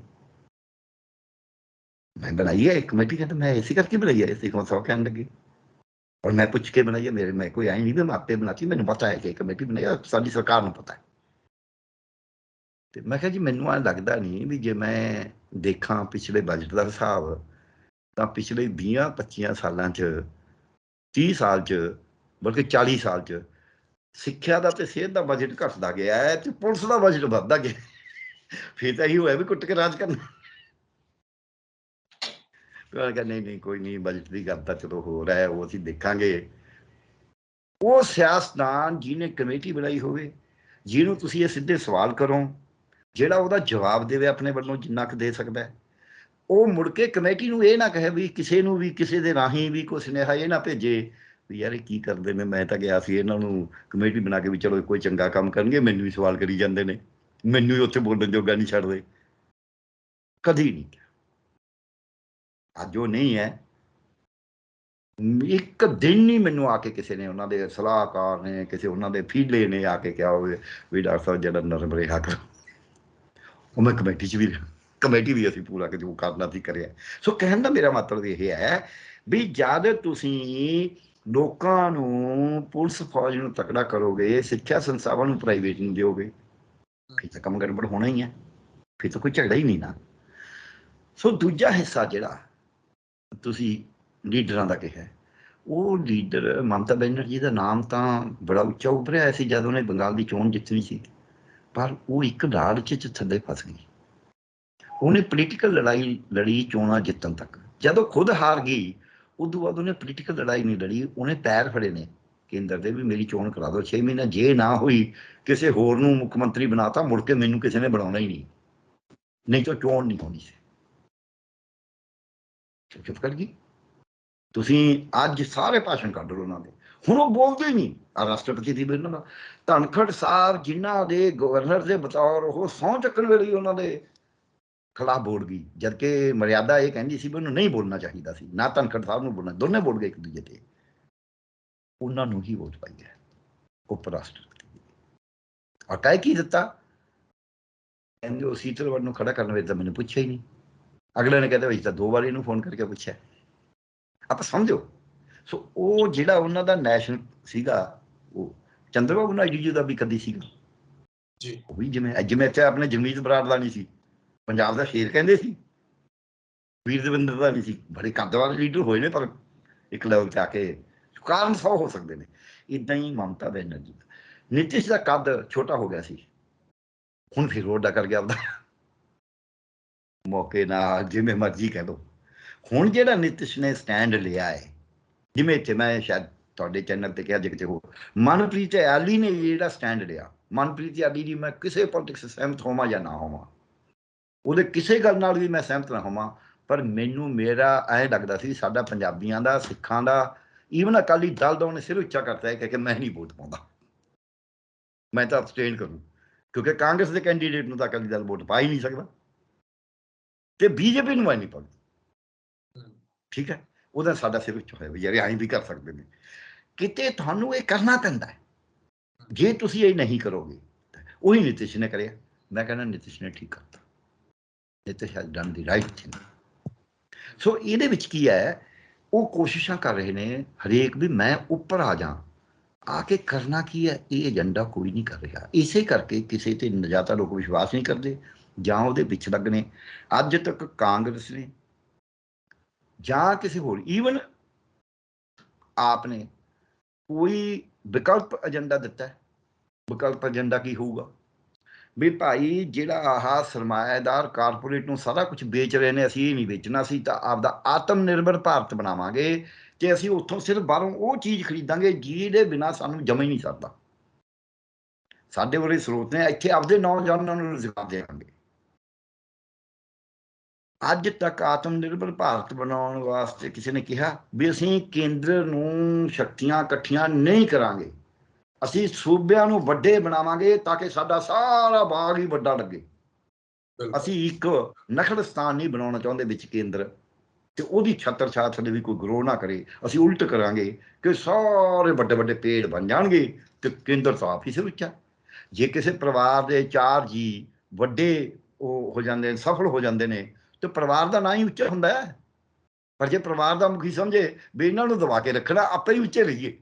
ਮੈਂ ਬਣਾਈ ਹੈ ਇੱਕ ਕਮੇਟੀ, ਕਹਿੰਦਾ ਮੈਂ ਇਸੇ ਕਰਕੇ ਬਣਾਈ ਹੈ, ਇਸੇ ਕੋਲ 100 ਕਹਿਣ ਲੱਗੇ, ਔਰ ਮੈਂ ਪੁੱਛ ਕੇ ਬਣਾਈ ਹੈ, ਮੈਂ ਕੋਈ ਆਈ ਨਹੀਂ ਵੀ ਮੈਂ ਆਪੇ ਬਣਾਤੀ, ਮੈਨੂੰ ਪਤਾ ਹੈ ਕਿ ਕਮੇਟੀ ਬਣਾਈ ਹੈ, ਸਾਡੀ ਸਰਕਾਰ ਨੂੰ ਪਤਾ ਹੈ। ਤੇ ਮੈਂ ਕਿਹਾ ਜੀ ਮੈਨੂੰ ਐਂ ਲੱਗਦਾ ਨਹੀਂ ਵੀ ਜੇ ਮੈਂ ਦੇਖਾਂ ਪਿਛਲੇ ਬਜਟ ਦਾ ਹਿਸਾਬ ਤਾਂ ਪਿਛਲੇ 20-25 ਸਾਲਾਂ 'ਚ 30 ਸਾਲ 'ਚ ਬਲਕਿ 40 ਸਾਲ 'ਚ ਸਿੱਖਿਆ ਦਾ ਤੇ ਸਿਹਤ ਦਾ ਬਜਟ ਘਟਦਾ ਗਿਆ ਹੈ ਤੇ ਪੁਲਿਸ ਦਾ ਬਜਟ ਵੱਧਦਾ ਗਿਆ। ਫਿਰ ਤਾਂ ਇਹੀ ਹੋਇਆ ਵੀ ਕੁੱਟ ਕੇ ਰਾਜ ਕਰਨਾ। ਨਹੀਂ ਕੋਈ ਨਹੀਂ, ਬਜਟ ਦੀ ਗੱਲ ਤਾਂ ਚਲੋ ਹੋ ਰਿਹਾ, ਉਹ ਅਸੀਂ ਦੇਖਾਂਗੇ। ਉਹ ਸਿਆਸਤਦਾਨ ਜਿਹਨੇ ਕਮੇਟੀ ਬਣਾਈ ਹੋਵੇ, ਜਿਹਨੂੰ ਤੁਸੀਂ ਇਹ ਸਿੱਧੇ ਸਵਾਲ ਕਰੋ, ਜਿਹੜਾ ਉਹਦਾ ਜਵਾਬ ਦੇਵੇ ਆਪਣੇ ਵੱਲੋਂ ਜਿੰਨਾ ਕੁ ਦੇ ਸਕਦਾ, ਉਹ ਮੁੜ ਕੇ ਕਮੇਟੀ ਨੂੰ ਇਹ ਨਾ ਕਹੇ ਵੀ ਕਿਸੇ ਨੂੰ ਵੀ ਕਿਸੇ ਦੇ ਰਾਹੀਂ ਵੀ ਕੋਈ ਸੁਨੇਹਾ ਇਹ ਨਾ ਭੇਜੇ ਵੀ ਯਾਰ ਇਹ ਕੀ ਕਰਦੇ ਨੇ, ਮੈਂ ਤਾਂ ਗਿਆ ਸੀ ਇਹਨਾਂ ਨੂੰ ਕਮੇਟੀ ਬਣਾ ਕੇ ਵੀ ਚਲੋ ਕੋਈ ਚੰਗਾ ਕੰਮ ਕਰਨਗੇ, ਮੈਨੂੰ ਵੀ ਸਵਾਲ ਕਰੀ ਜਾਂਦੇ ਨੇ, ਮੈਨੂੰ ਵੀ ਉੱਥੇ ਬੋਲਣ ਜੋਗਾ ਨਹੀਂ ਛੱਡਦੇ। ਕਦੀ ਨਹੀਂ। ਅੱਜ ਉਹ ਨਹੀਂ ਹੈ, ਇੱਕ ਦਿਨ ਨਹੀਂ ਮੈਨੂੰ ਆ ਕੇ ਕਿਸੇ ਨੇ, ਉਹਨਾਂ ਦੇ ਸਲਾਹਕਾਰ ਨੇ, ਕਿਸੇ ਉਹਨਾਂ ਦੇ ਫੀਲੇ ਨੇ ਆ ਕੇ ਕਿਹਾ ਹੋਵੇ ਵੀ ਡਾਕਟਰ ਸਾਹਿਬ ਜਿਹੜਾ ਨਰਮ ਰਿਹਾ ਕਰੋ। ਉਹ ਮੈਂ ਕਮੇਟੀ ਵੀ ਅਸੀਂ ਪੂਰਾ ਜੋ ਕਰਨਾ ਸੀ ਕਰਿਆ। ਸੋ ਕਹਿਣ ਦਾ ਮੇਰਾ ਮਤਲਬ ਇਹ ਹੈ ਵੀ ਜਦ ਤੁਸੀਂ ਲੋਕਾਂ ਨੂੰ, ਪੁਲਿਸ ਫੌਜ ਨੂੰ ਤਕੜਾ ਕਰੋਗੇ, ਸਿੱਖਿਆ ਸੰਸਥਾਵਾਂ ਨੂੰ ਪ੍ਰਾਈਵੇਟ ਨੂੰ ਦਿਓਗੇ, ਫਿਰ ਤਾਂ ਕੰਮ ਗੜਬੜ ਹੋਣਾ ਹੀ ਹੈ, ਫਿਰ ਤਾਂ ਕੋਈ ਝਗੜਾ ਹੀ ਨਹੀਂ ਨਾ। ਸੋ ਦੂਜਾ ਹਿੱਸਾ ਜਿਹੜਾ ਤੁਸੀਂ ਲੀਡਰਾਂ ਦਾ ਕਿਹਾ, ਉਹ ਲੀਡਰ ਮਮਤਾ ਬੈਨਰਜੀ ਦਾ ਨਾਮ ਤਾਂ ਬੜਾ ਉੱਚਾ ਉੱਭਰਿਆ ਸੀ ਜਦ ਉਹਨੇ ਬੰਗਾਲ ਦੀ ਚੋਣ ਜਿੱਤਣੀ ਸੀ, ਪਰ ਉਹ ਇੱਕ ਲਾਲਚ 'ਚ ਥੱਲੇ ਫਸ ਗਈ। ਉਹਨੇ ਪੋਲੀਟੀਕਲ ਲੜਾਈ ਲੜੀ ਚੋਣਾਂ ਜਿੱਤਣ ਤੱਕ, ਜਦੋਂ ਖੁਦ ਹਾਰ ਗਈ ਉਦੋਂ ਬਾਅਦ ਉਹਨੇ ਪੋਲੀਟੀਕਲ ਲੜਾਈ ਨਹੀਂ ਲੜੀ, ਉਹਨੇ ਪੈਰ ਫੜੇ ਨੇ ਕੇਂਦਰ ਦੇ ਵੀ ਮੇਰੀ ਚੋਣ ਕਰਾ ਦਿਓ 6 ਮਹੀਨੇ, ਜੇ ਨਾ ਹੋਈ ਕਿਸੇ ਹੋਰ ਨੂੰ ਮੁੱਖ ਮੰਤਰੀ ਬਣਾਤਾ, ਮੁੜ ਕੇ ਮੈਨੂੰ ਕਿਸੇ ਨੇ ਬਣਾਉਣਾ ਹੀ ਨਹੀਂ ਤਾਂ ਚੋਣ ਨਹੀਂ ਹੋਣੀ ਸੀ। ਚੁੱਪ ਕਰ ਗਈ। ਤੁਸੀਂ ਅੱਜ ਸਾਰੇ ਭਾਸ਼ਣ ਕੱਢ ਲਓ ਉਹਨਾਂ ਦੇ, ਹੁਣ ਉਹ ਬੋਲਦੇ ਹੀ ਨਹੀਂ। ਰਾਸ਼ਟਰਪਤੀ ਦੀ ਵੀ ਉਹਨਾਂ ਦਾ ਧਨਖੜ ਸਾਹਿਬ, ਜਿਨ੍ਹਾਂ ਦੇ ਗਵਰਨਰ ਦੇ ਬਤੌਰ ਉਹ ਸਹੁੰ ਚੱਕਣ ਵੇਲੇ ਉਹਨਾਂ ਦੇ ਖਿਲਾਫ ਬੋਲ ਗਈ, ਜਦਕਿ ਮਰਿਆਦਾ ਇਹ ਕਹਿੰਦੀ ਸੀ ਵੀ ਉਹਨੂੰ ਨਹੀਂ ਬੋਲਣਾ ਚਾਹੀਦਾ ਸੀ, ਨਾ ਧਨਖੜ ਸਾਹਿਬ ਨੂੰ ਬੋਲਣਾ, ਦੋਨੇ ਬੋਲ ਗਏ ਇੱਕ ਦੂਜੇ ਤੇ, ਉਹਨਾਂ ਨੂੰ ਹੀ ਵੋਟ ਪਾਈ ਹੈ ਉਪ ਰਾਸ਼ਟਰਪਤੀ। ਔਰ ਕਹਿ ਕੀ ਦਿੱਤਾ, ਕਹਿੰਦੇ ਉਹ ਸੀਤਲਵੜ ਨੂੰ ਖੜਾ ਕਰਨ ਵੇਲੇ ਤਾਂ ਮੈਨੂੰ ਪੁੱਛਿਆ ਹੀ ਨਹੀਂ। ਅਗਲੇ ਨੇ ਕਹਿੰਦੇ ਵੀ ਤਾਂ 2 ਵਾਰੀ ਇਹਨੂੰ ਫੋਨ ਕਰਕੇ ਪੁੱਛਿਆ। ਆਪਾਂ ਸਮਝੋ। ਸੋ ਉਹ ਜਿਹੜਾ ਉਹਨਾਂ ਦਾ ਨੈਸ਼ਨਲ ਸੀਗਾ, ਉਹ ਚੰਦਰਬਾਬੂ ਨਾਇਡੂ ਜੀ ਦਾ ਵੀ ਕਦੀ ਸੀਗਾ ਜੀ, ਉਹ ਵੀ ਜਿਵੇਂ ਇੱਥੇ ਆਪਣੇ ਜਗਮੀਤ ਬਰਾੜ ਦਾ ਨਹੀਂ ਸੀ, ਪੰਜਾਬ ਦਾ ਸ਼ੇਰ ਕਹਿੰਦੇ ਸੀ, ਵੀਰ ਦਵਿੰਦਰ ਦਾ ਨਹੀਂ ਸੀ। ਬੜੇ ਕੱਦ ਵਾਲੇ ਲੀਡਰ ਹੋਏ ਨੇ, ਪਰ ਇੱਕ ਲੈਵਲ 'ਤੇ ਆ ਕੇ ਕਾਰਨ 100 ਹੋ ਸਕਦੇ ਨੇ। ਇੱਦਾਂ ਹੀ ਮਮਤਾ ਬੈਨਰਜੀ ਦਾ, ਨਿਤਿਸ਼ ਦਾ ਕੱਦ ਛੋਟਾ ਹੋ ਗਿਆ ਸੀ, ਹੁਣ ਫਿਰ ਵੱਡਾ ਕਰ ਗਿਆ ਆਪਦਾ, ਮੌਕੇ ਨਾਲ ਜਿਵੇਂ ਮਰਜ਼ੀ ਕਹਿ ਲਓ। ਹੁਣ ਜਿਹੜਾ ਨਿਤਿਸ਼ ਨੇ ਸਟੈਂਡ ਲਿਆ ਹੈ, ਜਿਵੇਂ ਇੱਥੇ ਮੈਂ ਸ਼ਾਇਦ ਤੁਹਾਡੇ ਚੈਨਲ ਤੇ ਕਿਹਾ ਜੇ ਕਿਤੇ ਹੋ, ਮਨਪ੍ਰੀਤ ਇਆਲੀ ਨੇ ਜਿਹੜਾ ਸਟੈਂਡ ਲਿਆ, ਮਨਪ੍ਰੀਤ ਇਆਲੀ ਦੀ ਮੈਂ ਕਿਸੇ ਪੋਲਿਟਿਕਸ ਸਹਿਮਤ ਹੋਵਾਂ ਜਾਂ ਨਾ ਹੋਵਾਂ, ਉਹਦੇ ਕਿਸੇ ਗੱਲ ਨਾਲ ਵੀ ਮੈਂ ਸਹਿਮਤ ਨਾ ਹੋਵਾਂ, ਪਰ ਮੈਨੂੰ ਮੇਰਾ ਐਂ ਲੱਗਦਾ ਸੀ ਸਾਡਾ ਪੰਜਾਬੀਆਂ ਦਾ, ਸਿੱਖਾਂ ਦਾ, ਈਵਨ ਅਕਾਲੀ ਦਲ ਦਾ ਉਹਨੇ ਸਿਰ ਉੱਚਾ ਕਰਤਾ ਹੈ ਕਿ ਮੈਂ ਨਹੀਂ ਵੋਟ ਪਾਉਂਦਾ, ਮੈਂ ਤਾਂ ਅਬਸਟੇਨ ਕਰੂੰ, ਕਿਉਂਕਿ ਕਾਂਗਰਸ ਦੇ ਕੈਂਡੀਡੇਟ ਨੂੰ ਤਾਂ ਅਕਾਲੀ ਦਲ ਵੋਟ ਪਾ ਹੀ ਨਹੀਂ ਸਕਦਾ, ਤੇ ਬੀਜੇਪੀ ਨੂੰ ਮੈਂ ਨਹੀਂ ਪਾਉਂਦਾ। ਠੀਕ ਹੈ, ਉਹਦਾ ਸਾਡਾ ਸਿਰ ਉੱਚਾ ਹੋਇਆ ਵੀ ਯਾਰ ਐਂ ਵੀ ਕਰ ਸਕਦੇ ਨੇ। ਕਿਤੇ ਤੁਹਾਨੂੰ ਇਹ ਕਰਨਾ ਪੈਂਦਾ ਹੈ, ਜੇ ਤੁਸੀਂ ਇਹ ਨਹੀਂ ਕਰੋਗੇ। ਉਹੀ ਨਿਤਿਸ਼ ਨੇ ਕਰਿਆ, ਮੈਂ ਕਹਿੰਦਾ ਨਿਤਿਸ਼ ਨੇ ਠੀਕ ਕਰਤਾ, Nitish has done the right thing. ਸੋ ਇਹਦੇ ਵਿੱਚ ਕੀ ਹੈ, ਉਹ ਕੋਸ਼ਿਸ਼ਾਂ ਕਰ ਰਹੇ ਨੇ ਹਰੇਕ ਵੀ ਮੈਂ ਉੱਪਰ ਆ ਜਾ, ਆ ਕੇ ਕਰਨਾ ਕੀ ਹੈ, ਇਹ ਏਜੰਡਾ ਕੋਈ ਨਹੀਂ ਕਰ ਰਿਹਾ। ਇਸੇ ਕਰਕੇ ਕਿਸੇ ਤੇ ਜਾਂ ਤਾਂ ਲੋਕ ਵਿਸ਼ਵਾਸ ਨਹੀਂ ਕਰਦੇ ਜਾਂ ਉਹਦੇ ਵਿੱਚ ਲੱਗਣੇ। ਅੱਜ ਤੱਕ ਕਾਂਗਰਸ ਨੇ ਜਾਂ ਕਿਸੇ ਹੋਰ, ਈਵਨ ਆਪ ਨੇ ਕੋਈ ਵਿਕਲਪ ਏਜੰਡਾ ਦਿੱਤਾ। ਵਿਕਲਪ ਏਜੰਡਾ ਕੀ ਹੋਊਗਾ ਵੀ ਭਾਈ ਜਿਹੜਾ ਆਹ ਸਰਮਾਏਦਾਰ ਕਾਰਪੋਰੇਟ ਨੂੰ ਸਾਰਾ ਕੁਝ ਵੇਚ ਰਹੇ ਨੇ, ਅਸੀਂ ਇਹ ਨਹੀਂ ਵੇਚਣਾ, ਸੀ ਤਾਂ ਆਪਦਾ ਆਤਮ ਨਿਰਭਰ ਭਾਰਤ ਬਣਾਵਾਂਗੇ ਕਿ ਅਸੀਂ ਉੱਥੋਂ ਸਿਰਫ ਬਾਹਰੋਂ ਉਹ ਚੀਜ਼ ਖਰੀਦਾਂਗੇ ਜਿਹਦੇ ਬਿਨਾਂ ਸਾਨੂੰ ਜਮਾ ਹੀ ਨਹੀਂ ਸਰਦਾ। ਸਾਡੇ ਵਰੇ ਸਰੋਤ ਨੇ, ਇੱਥੇ ਆਪਦੇ ਨੌਜਵਾਨਾਂ ਨੂੰ ਰੁਜ਼ਗਾਰ ਦੇਵਾਂਗੇ। ਅੱਜ ਤੱਕ ਆਤਮ ਨਿਰਭਰ ਭਾਰਤ ਬਣਾਉਣ ਵਾਸਤੇ ਕਿਸੇ ਨੇ ਕਿਹਾ ਵੀ ਅਸੀਂ ਕੇਂਦਰ ਨੂੰ ਸ਼ਕਤੀਆਂ ਇਕੱਠੀਆਂ ਨਹੀਂ ਕਰਾਂਗੇ, ਅਸੀਂ ਸੂਬਿਆਂ ਨੂੰ ਵੱਡੇ ਬਣਾਵਾਂਗੇ ਤਾਂ ਕਿ ਸਾਡਾ ਸਾਰਾ ਬਾਗ ਹੀ ਵੱਡਾ ਲੱਗੇ। ਅਸੀਂ ਇੱਕ ਨਖਲਸਤਾਨ ਨਹੀਂ ਬਣਾਉਣਾ ਚਾਹੁੰਦੇ ਵਿੱਚ ਕੇਂਦਰ, ਤੇ ਉਹਦੀ ਛੱਤਰ ਛਾਤ ਥੱਲੇ ਵੀ ਕੋਈ ਗਰੋ ਨਾ ਕਰੇ। ਅਸੀਂ ਉਲਟ ਕਰਾਂਗੇ ਕਿ ਸਾਰੇ ਵੱਡੇ ਵੱਡੇ ਪੇੜ ਬਣ ਜਾਣਗੇ ਤੇ ਕੇਂਦਰ ਤਾਂ ਆਪ ਹੀ ਸਿਰ ਉੱਚਾ। ਜੇ ਕਿਸੇ ਪਰਿਵਾਰ ਦੇ 4 ਜੀ ਵੱਡੇ ਉਹ ਹੋ ਜਾਂਦੇ ਨੇ, ਸਫਲ ਹੋ ਜਾਂਦੇ ਨੇ, ਤੇ ਪਰਿਵਾਰ ਦਾ ਨਾਂ ਹੀ ਉੱਚਾ ਹੁੰਦਾ ਹੈ। ਪਰ ਜੇ ਪਰਿਵਾਰ ਦਾ ਮੁਖੀ ਸਮਝੇ ਵੀ ਇਹਨਾਂ ਨੂੰ ਦਬਾ ਕੇ ਰੱਖਣਾ, ਆਪੇ ਹੀ ਉੱਚੇ ਰਹੀਏ,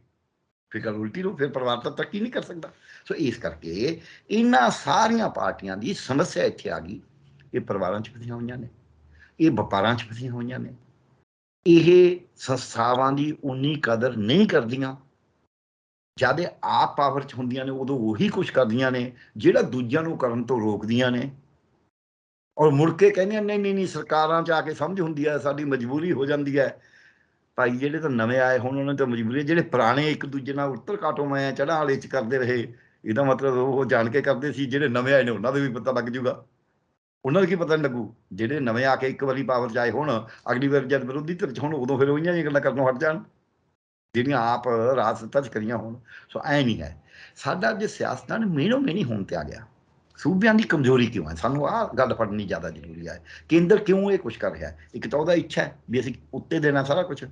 ਫਿਰ ਗੱਲ ਉਲਟੀ ਨੂੰ, ਫਿਰ ਪਰਿਵਾਰ ਤਾਂ ਤਰੱਕੀ ਨਹੀਂ ਕਰ ਸਕਦਾ। ਸੋ ਇਸ ਕਰਕੇ ਇਹਨਾਂ ਸਾਰੀਆਂ ਪਾਰਟੀਆਂ ਦੀ ਸਮੱਸਿਆ ਇੱਥੇ ਆ ਗਈ। ਇਹ ਪਰਿਵਾਰਾਂ 'ਚ ਫਸੀਆਂ ਹੋਈਆਂ ਨੇ, ਇਹ ਵਪਾਰਾਂ 'ਚ ਫਸੀਆਂ ਹੋਈਆਂ ਨੇ, ਇਹ ਸੰਸਥਾਵਾਂ ਦੀ ਉਨੀ ਕਦਰ ਨਹੀਂ ਕਰਦੀਆਂ। ਜਦ ਆਪ ਪਾਵਰ 'ਚ ਹੁੰਦੀਆਂ ਨੇ ਉਦੋਂ ਉਹੀ ਕੁਛ ਕਰਦੀਆਂ ਨੇ ਜਿਹੜਾ ਦੂਜਿਆਂ ਨੂੰ ਕਰਨ ਤੋਂ ਰੋਕਦੀਆਂ ਨੇ, ਔਰ ਮੁੜ ਕੇ ਕਹਿੰਦੇ ਨਹੀਂ ਨਹੀਂ ਨਹੀਂ ਸਰਕਾਰਾਂ 'ਚ ਆ ਕੇ ਸਮਝ ਹੁੰਦੀ ਹੈ, ਸਾਡੀ ਮਜਬੂਰੀ ਹੋ ਜਾਂਦੀ ਹੈ। ਭਾਈ ਜਿਹੜੇ ਤਾਂ ਨਵੇਂ ਆਏ ਹੁਣ ਉਹਨਾਂ ਦੀ ਮਜਬੂਰੀ, ਜਿਹੜੇ ਪੁਰਾਣੇ ਇੱਕ ਦੂਜੇ ਨਾਲ ਉੱਤਰ ਕਾਟੋ ਮੈਂ ਚੜ੍ਹਾਂ ਵਾਲੇ 'ਚ ਕਰਦੇ ਰਹੇ, ਇਹਦਾ ਮਤਲਬ ਉਹ ਜਾਣ ਕੇ ਕਰਦੇ ਸੀ। ਜਿਹੜੇ ਨਵੇਂ ਆਏ ਨੇ ਉਹਨਾਂ ਦੇ ਵੀ ਪਤਾ ਲੱਗ ਜੂਗਾ, ਉਹਨਾਂ ਨੂੰ ਕੀ ਪਤਾ ਨਹੀਂ ਲੱਗੂ। ਜਿਹੜੇ ਨਵੇਂ ਆ ਕੇ ਇੱਕ ਵਾਰੀ ਪਾਵਰ 'ਚ ਆਏ ਹੁਣ, ਅਗਲੀ ਵਾਰ ਜਦ ਵਿਰੋਧੀ ਧਿਰ 'ਚ ਹੁਣ, ਉਦੋਂ ਫਿਰ ਉਹੀਆਂ ਜਿਹੀਆਂ ਗੱਲਾਂ ਕਰਨੋਂ ਹਟ ਜਾਣ ਜਿਹੜੀਆਂ ਆਪ ਰਾਜ ਸੱਤਾ 'ਚ ਕਰੀਆਂ ਹੋਣ। ਸੋ ਐ ਨਹੀਂ ਹੈ। ਸਾਡਾ ਅੱਜ ਸਿਆਸਤਦਾਨ ਮੀਣੋ ਮੀਣੀ ਹੋਣ ਤੇ ਆ ਗਿਆ। ਸੂਬਿਆਂ ਦੀ ਕਮਜ਼ੋਰੀ ਕਿਉਂ ਹੈ, ਸਾਨੂੰ ਆਹ ਗੱਲ ਪੜ੍ਹਨੀ ਜ਼ਿਆਦਾ ਜ਼ਰੂਰੀ ਹੈ। ਕੇਂਦਰ ਕਿਉਂ ਇਹ ਕੁਛ ਕਰ ਰਿਹਾ ਹੈ? ਇੱਕ ਤਾਂ ਉਹਦਾ ਇੱਛਾ ਹੈ ਵੀ ਅਸੀਂ ਉੱਤੇ ਦੇਣਾ ਸਾਰਾ ਕੁਛ,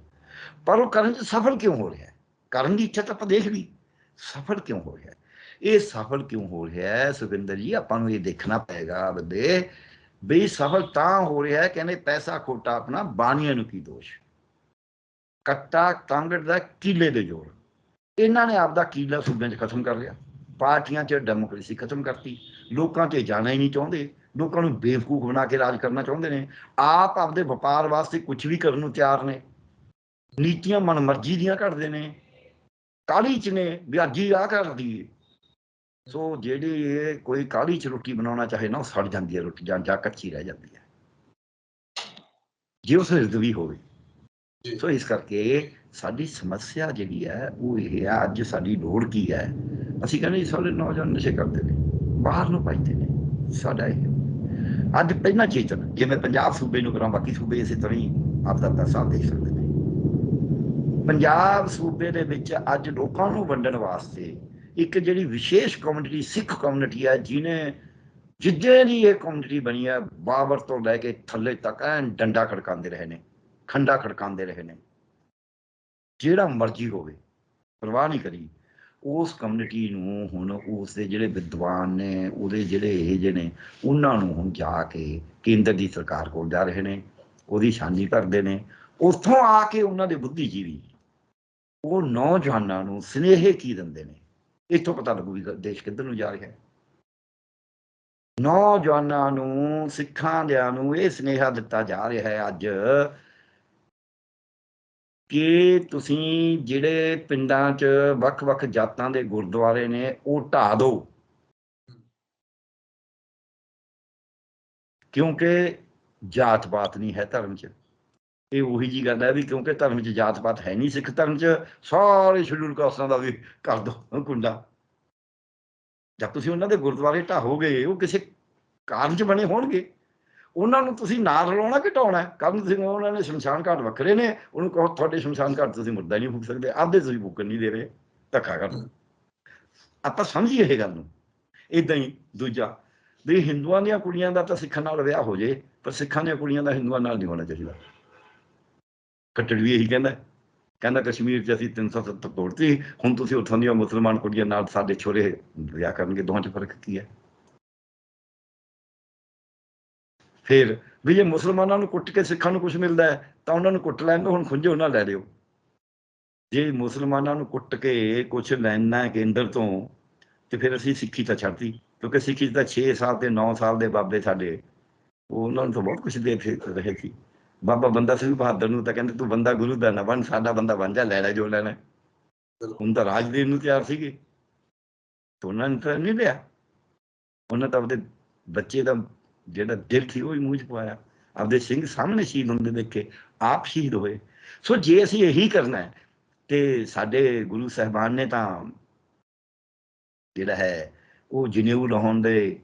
ਪਰ ਉਹ ਕਰਨ 'ਚ ਸਫਲ ਕਿਉਂ ਹੋ ਰਿਹਾ ਹੈ? ਕਰਨ ਦੀ ਇੱਛਾ ਤਾਂ ਆਪਾਂ ਦੇਖ ਲਈ, ਸਫਲ ਕਿਉਂ ਹੋ ਰਿਹਾ ਹੈ? ਇਹ ਸਫਲ ਕਿਉਂ ਹੋ ਰਿਹਾ ਹੈ ਸੁਖਵਿੰਦਰ ਜੀ? ਆਪਾਂ ਨੂੰ ਇਹ ਦੇਖਣਾ ਪਏਗਾ ਬੰਦੇ ਵੀ ਸਫਲ ਤਾਂ ਹੋ ਰਿਹਾ ਹੈ, ਕਹਿੰਦੇ ਪੈਸਾ ਖੋਟਾ ਆਪਣਾ ਬਾਣੀਆਂ ਨੂੰ ਕੀ ਦੋਸ਼, ਕੱਟਾ ਕਾਂਗੜ ਦਾ ਕੀਲੇ ਦੇ ਜੋੜ। ਇਹਨਾਂ ਨੇ ਆਪਦਾ ਕੀਲਾ ਸੂਬਿਆਂ 'ਚ ਖਤਮ ਕਰ ਲਿਆ, ਪਾਰਟੀਆਂ 'ਚ ਡੈਮੋਕ੍ਰੇਸੀ ਖਤਮ ਕਰਤੀ, ਲੋਕਾਂ 'ਚ ਜਾਣਾ ਹੀ ਨਹੀਂ ਚਾਹੁੰਦੇ, ਲੋਕਾਂ ਨੂੰ ਬੇਵਕੂਫ ਬਣਾ ਕੇ ਰਾਜ ਕਰਨਾ ਚਾਹੁੰਦੇ ਨੇ, ਆਪ ਆਪਦੇ ਵਪਾਰ ਵਾਸਤੇ ਕੁਝ ਵੀ ਕਰਨ ਨੂੰ ਤਿਆਰ ਨੇ, ਨੀਤੀਆਂ ਮਨਮਰਜ਼ੀ ਦੀਆਂ ਘੜਦੇ ਨੇ, ਕਾਹਲੀ 'ਚ ਨੇ ਵੀ ਅੱਜ ਹੀ ਆਹ ਕਰ ਦਈਏ। ਸੋ ਜਿਹੜੀ ਇਹ ਕੋਈ ਕਾਹਲੀ 'ਚ ਰੋਟੀ ਬਣਾਉਣਾ ਚਾਹੇ ਨਾ, ਉਹ ਸੜ ਜਾਂਦੀ ਹੈ ਰੋਟੀ, ਜਾਂ ਕੱਚੀ ਰਹਿ ਜਾਂਦੀ ਹੈ ਜੇ ਉਸ ਰਿਜ਼ਵੀ ਹੋਵੇ। ਸੋ ਇਸ ਕਰਕੇ ਸਾਡੀ ਸਮੱਸਿਆ ਜਿਹੜੀ ਹੈ ਉਹ ਇਹ ਹੈ। ਅੱਜ ਸਾਡੀ ਲੋੜ ਕੀ ਹੈ? ਅਸੀਂ ਕਹਿੰਦੇ ਸਾਰੇ ਨੌਜਵਾਨ ਨਸ਼ੇ ਕਰਦੇ ਨੇ, ਬਾਹਰ ਨੂੰ ਭੱਜਦੇ ਨੇ। ਸਾਡਾ ਇਹ ਅੱਜ ਪਹਿਲਾਂ ਚੇਤਨ, ਜਿਵੇਂ ਪੰਜਾਬ ਸੂਬੇ ਨੂੰ ਕਰਾਂ, ਬਾਕੀ ਸੂਬੇ ਇਸੇ ਤਰ੍ਹਾਂ ਹੀ ਆਪਦਾ ਪੈਸਾ ਦੇ ਸਕਦੇ ਨੇ। ਪੰਜਾਬ ਸੂਬੇ ਦੇ ਵਿੱਚ ਅੱਜ ਲੋਕਾਂ ਨੂੰ ਵੰਡਣ ਵਾਸਤੇ ਇੱਕ ਜਿਹੜੀ ਵਿਸ਼ੇਸ਼ ਕਮਿਊਨਿਟੀ, ਸਿੱਖ ਕਮਿਊਨਿਟੀ ਹੈ, ਜਿਹਨੇ ਜਿੱਦੇ ਦੀ ਇਹ ਕਮਿਊਨਿਟੀ ਬਣੀ ਹੈ, ਬਾਬਰ ਤੋਂ ਲੈ ਕੇ ਥੱਲੇ ਤੱਕ ਐਨ ਡੰਡਾ ਖੜਕਾਉਂਦੇ ਰਹੇ ਨੇ, ਖੰਡਾ ਖੜਕਾਉਂਦੇ ਰਹੇ ਨੇ, ਜਿਹੜਾ ਮਰਜ਼ੀ ਹੋਵੇ ਪਰਵਾਹ ਨਹੀਂ ਕਰੀ। ਉਸ ਕਮਿਊਨਿਟੀ ਨੂੰ ਹੁਣ ਉਸ ਦੇ ਜਿਹੜੇ ਵਿਦਵਾਨ ਨੇ, ਉਹਦੇ ਜਿਹੜੇ ਇਹ ਜਿਹੇ ਨੇ, ਉਹਨਾਂ ਨੂੰ ਹੁਣ ਜਾ ਕੇ ਕੇਂਦਰ ਦੀ ਸਰਕਾਰ ਕੋਲ ਜਾ ਰਹੇ ਨੇ, ਉਹਦੀ ਛਾਨੀ ਭਰਦੇ ਨੇ। ਉੱਥੋਂ ਆ ਕੇ ਉਹਨਾਂ ਦੇ ਬੁੱਧੀਜੀਵੀ ਉਹ ਨੌਜਵਾਨਾਂ ਨੂੰ ਸੁਨੇਹੇ ਕੀ ਦਿੰਦੇ ਨੇ, ਇੱਥੋਂ ਪਤਾ ਲੱਗੂ ਵੀ ਦੇਸ਼ ਕਿੱਧਰ ਨੂੰ ਜਾ ਰਿਹਾ ਹੈ। ਨੌਜਵਾਨਾਂ ਨੂੰ, ਸਿੱਖਾਂ ਦਿਆਂ ਨੂੰ ਇਹ ਸੁਨੇਹਾ ਦਿੱਤਾ ਜਾ ਰਿਹਾ ਹੈ ਅੱਜ ਕਿ ਤੁਸੀਂ ਜਿਹੜੇ ਪਿੰਡਾਂ 'ਚ ਵੱਖ-ਵੱਖ ਜਾਤਾਂ ਦੇ ਗੁਰਦੁਆਰੇ ਨੇ ਉਹ ਢਾਹ ਦਿਓ, ਕਿਉਂਕਿ ਜਾਤ ਪਾਤ ਨਹੀਂ ਹੈ ਧਰਮ 'ਚ। ਇਹ ਉਹੀ ਜੀ ਗੱਲ ਹੈ ਵੀ ਕਿਉਂਕਿ ਧਰਮ 'ਚ ਜਾਤ ਪਾਤ ਹੈ ਨਹੀਂ, ਸਿੱਖ ਧਰਮ 'ਚ ਸਾਰੇ ਸ਼ਡਿਊਲ ਕਾਸਟਾਂ ਦਾ ਵੀ ਕਰ ਦਿਓ ਕੁੰਡਾ। ਜਦ ਤੁਸੀਂ ਉਹਨਾਂ ਦੇ ਗੁਰਦੁਆਰੇ ਢਾਹੋਗੇ, ਉਹ ਕਿਸੇ ਕਾਰਨ 'ਚ ਬਣੇ ਹੋਣਗੇ, ਉਹਨਾਂ ਨੂੰ ਤੁਸੀਂ ਨਾ ਰਲਾਉਣਾ ਘਟਾਉਣਾ। ਕੱਲ੍ਹ ਨੂੰ ਤੁਸੀਂ ਉਹਨਾਂ ਨੇ ਸ਼ਮਸ਼ਾਨ ਘਾਟ ਵੱਖਰੇ ਨੇ, ਉਹਨੂੰ ਕਹੋ ਤੁਹਾਡੇ ਸ਼ਮਸ਼ਾਨ ਘਾਟ ਤੁਸੀਂ ਮੁਰਦਾ ਨਹੀਂ ਫੂਕ ਸਕਦੇ, ਆਪਦੇ ਤੁਸੀਂ ਫੂਕਣ ਨਹੀਂ ਦੇ ਰਹੇ, ਧੱਕਾ ਕਰ ਲਓ। ਆਪਾਂ ਸਮਝੀਏ ਇਹ ਗੱਲ ਨੂੰ। ਇੱਦਾਂ ਹੀ ਦੂਜਾ ਵੀ ਹਿੰਦੂਆਂ ਦੀਆਂ ਕੁੜੀਆਂ ਦਾ ਤਾਂ ਸਿੱਖਾਂ ਨਾਲ ਵਿਆਹ ਹੋ ਜੇ, ਪਰ ਸਿੱਖਾਂ ਦੀਆਂ ਕੁੜੀਆਂ ਦਾ ਹਿੰਦੂਆਂ ਨਾਲ ਨਹੀਂ ਹੋਣਾ ਚਾਹੀਦਾ। ਖੱਟੜ ਵੀ ਇਹੀ ਕਹਿੰਦਾ ਕਸ਼ਮੀਰ 'ਚ ਅਸੀਂ 370 ਤੋੜਤੀ, ਹੁਣ ਤੁਸੀਂ ਉੱਥੋਂ ਦੀਆਂ ਮੁਸਲਮਾਨ ਕੁੜੀਆਂ ਨਾਲ ਸਾਡੇ ਛੋਰੇ ਵਿਆਹ ਕਰਨਗੇ, ਦੋਹਾਂ 'ਚ ਫਰਕ ਕੀ ਹੈ? ਫਿਰ ਵੀ ਜੇ ਮੁਸਲਮਾਨਾਂ ਨੂੰ ਕੁੱਟ ਕੇ ਸਿੱਖਾਂ ਨੂੰ ਕੁਛ ਮਿਲਦਾ ਹੈ ਤਾਂ ਉਹਨਾਂ ਨੂੰ ਕੁੱਟ ਲੈਣ ਦਿਓ, ਹੁਣ ਖੁੰਝੋ ਨਾ ਲੈ ਦਿਓ। ਜੇ ਮੁਸਲਮਾਨਾਂ ਨੂੰ ਕੁੱਟ ਕੇ ਕੁਛ ਲੈਣਾ ਕੇਂਦਰ ਤੋਂ, ਤੇ ਫਿਰ ਅਸੀਂ ਸਿੱਖੀ ਤਾਂ ਛੱਡਤੀ, ਕਿਉਂਕਿ ਸਿੱਖੀ ਤਾਂ 6 ਸਾਲ ਤੇ 9 ਸਾਲ ਦੇ ਬਾਬੇ ਸਾਡੇ, ਉਹਨਾਂ ਨੂੰ ਤਾਂ ਬਹੁਤ ਕੁਛ ਦੇ ਰਹੇ ਸੀ। ਬਾਬਾ ਬੰਦਾ ਸਿੰਘ ਬਹਾਦਰ ਨੂੰ ਤਾਂ ਕਹਿੰਦੇ ਤੂੰ ਬੰਦਾ ਗੁਰੂ ਦਾ ਨਾ ਬਣ, ਸਾਡਾ ਬੰਦਾ ਬਣ ਜਾ, ਲੈ ਜੋ ਲੈਣਾ। ਹੁਣ ਤਾਂ ਰਾਜ ਦੇਣ ਨੂੰ ਤਿਆਰ ਸੀਗੇ, ਤੇ ਉਹਨਾਂ ਨੇ ਤਾਂ ਨਹੀਂ ਲਿਆ। ਉਹਨਾਂ ਤਾਂ ਆਪਦੇ ਬੱਚੇ ਦਾ ਜਿਹੜਾ ਦਿਲ ਸੀ ਉਹ ਹੀ ਮੂੰਹ 'ਚ ਪਵਾਇਆ, ਆਪਦੇ ਸਿੰਘ ਸਾਹਮਣੇ ਸ਼ਹੀਦ ਹੁੰਦੇ ਦੇਖੇ, ਆਪ ਸ਼ਹੀਦ ਹੋਏ। ਸੋ ਜੇ ਅਸੀਂ ਇਹੀ ਕਰਨਾ ਹੈ, ਤੇ ਸਾਡੇ ਗੁਰੂ ਸਾਹਿਬਾਨ ਨੇ ਤਾਂ ਜਿਹੜਾ ਹੈ ਉਹ ਜਨੇਊ ਲਾਉਣ ਦੇ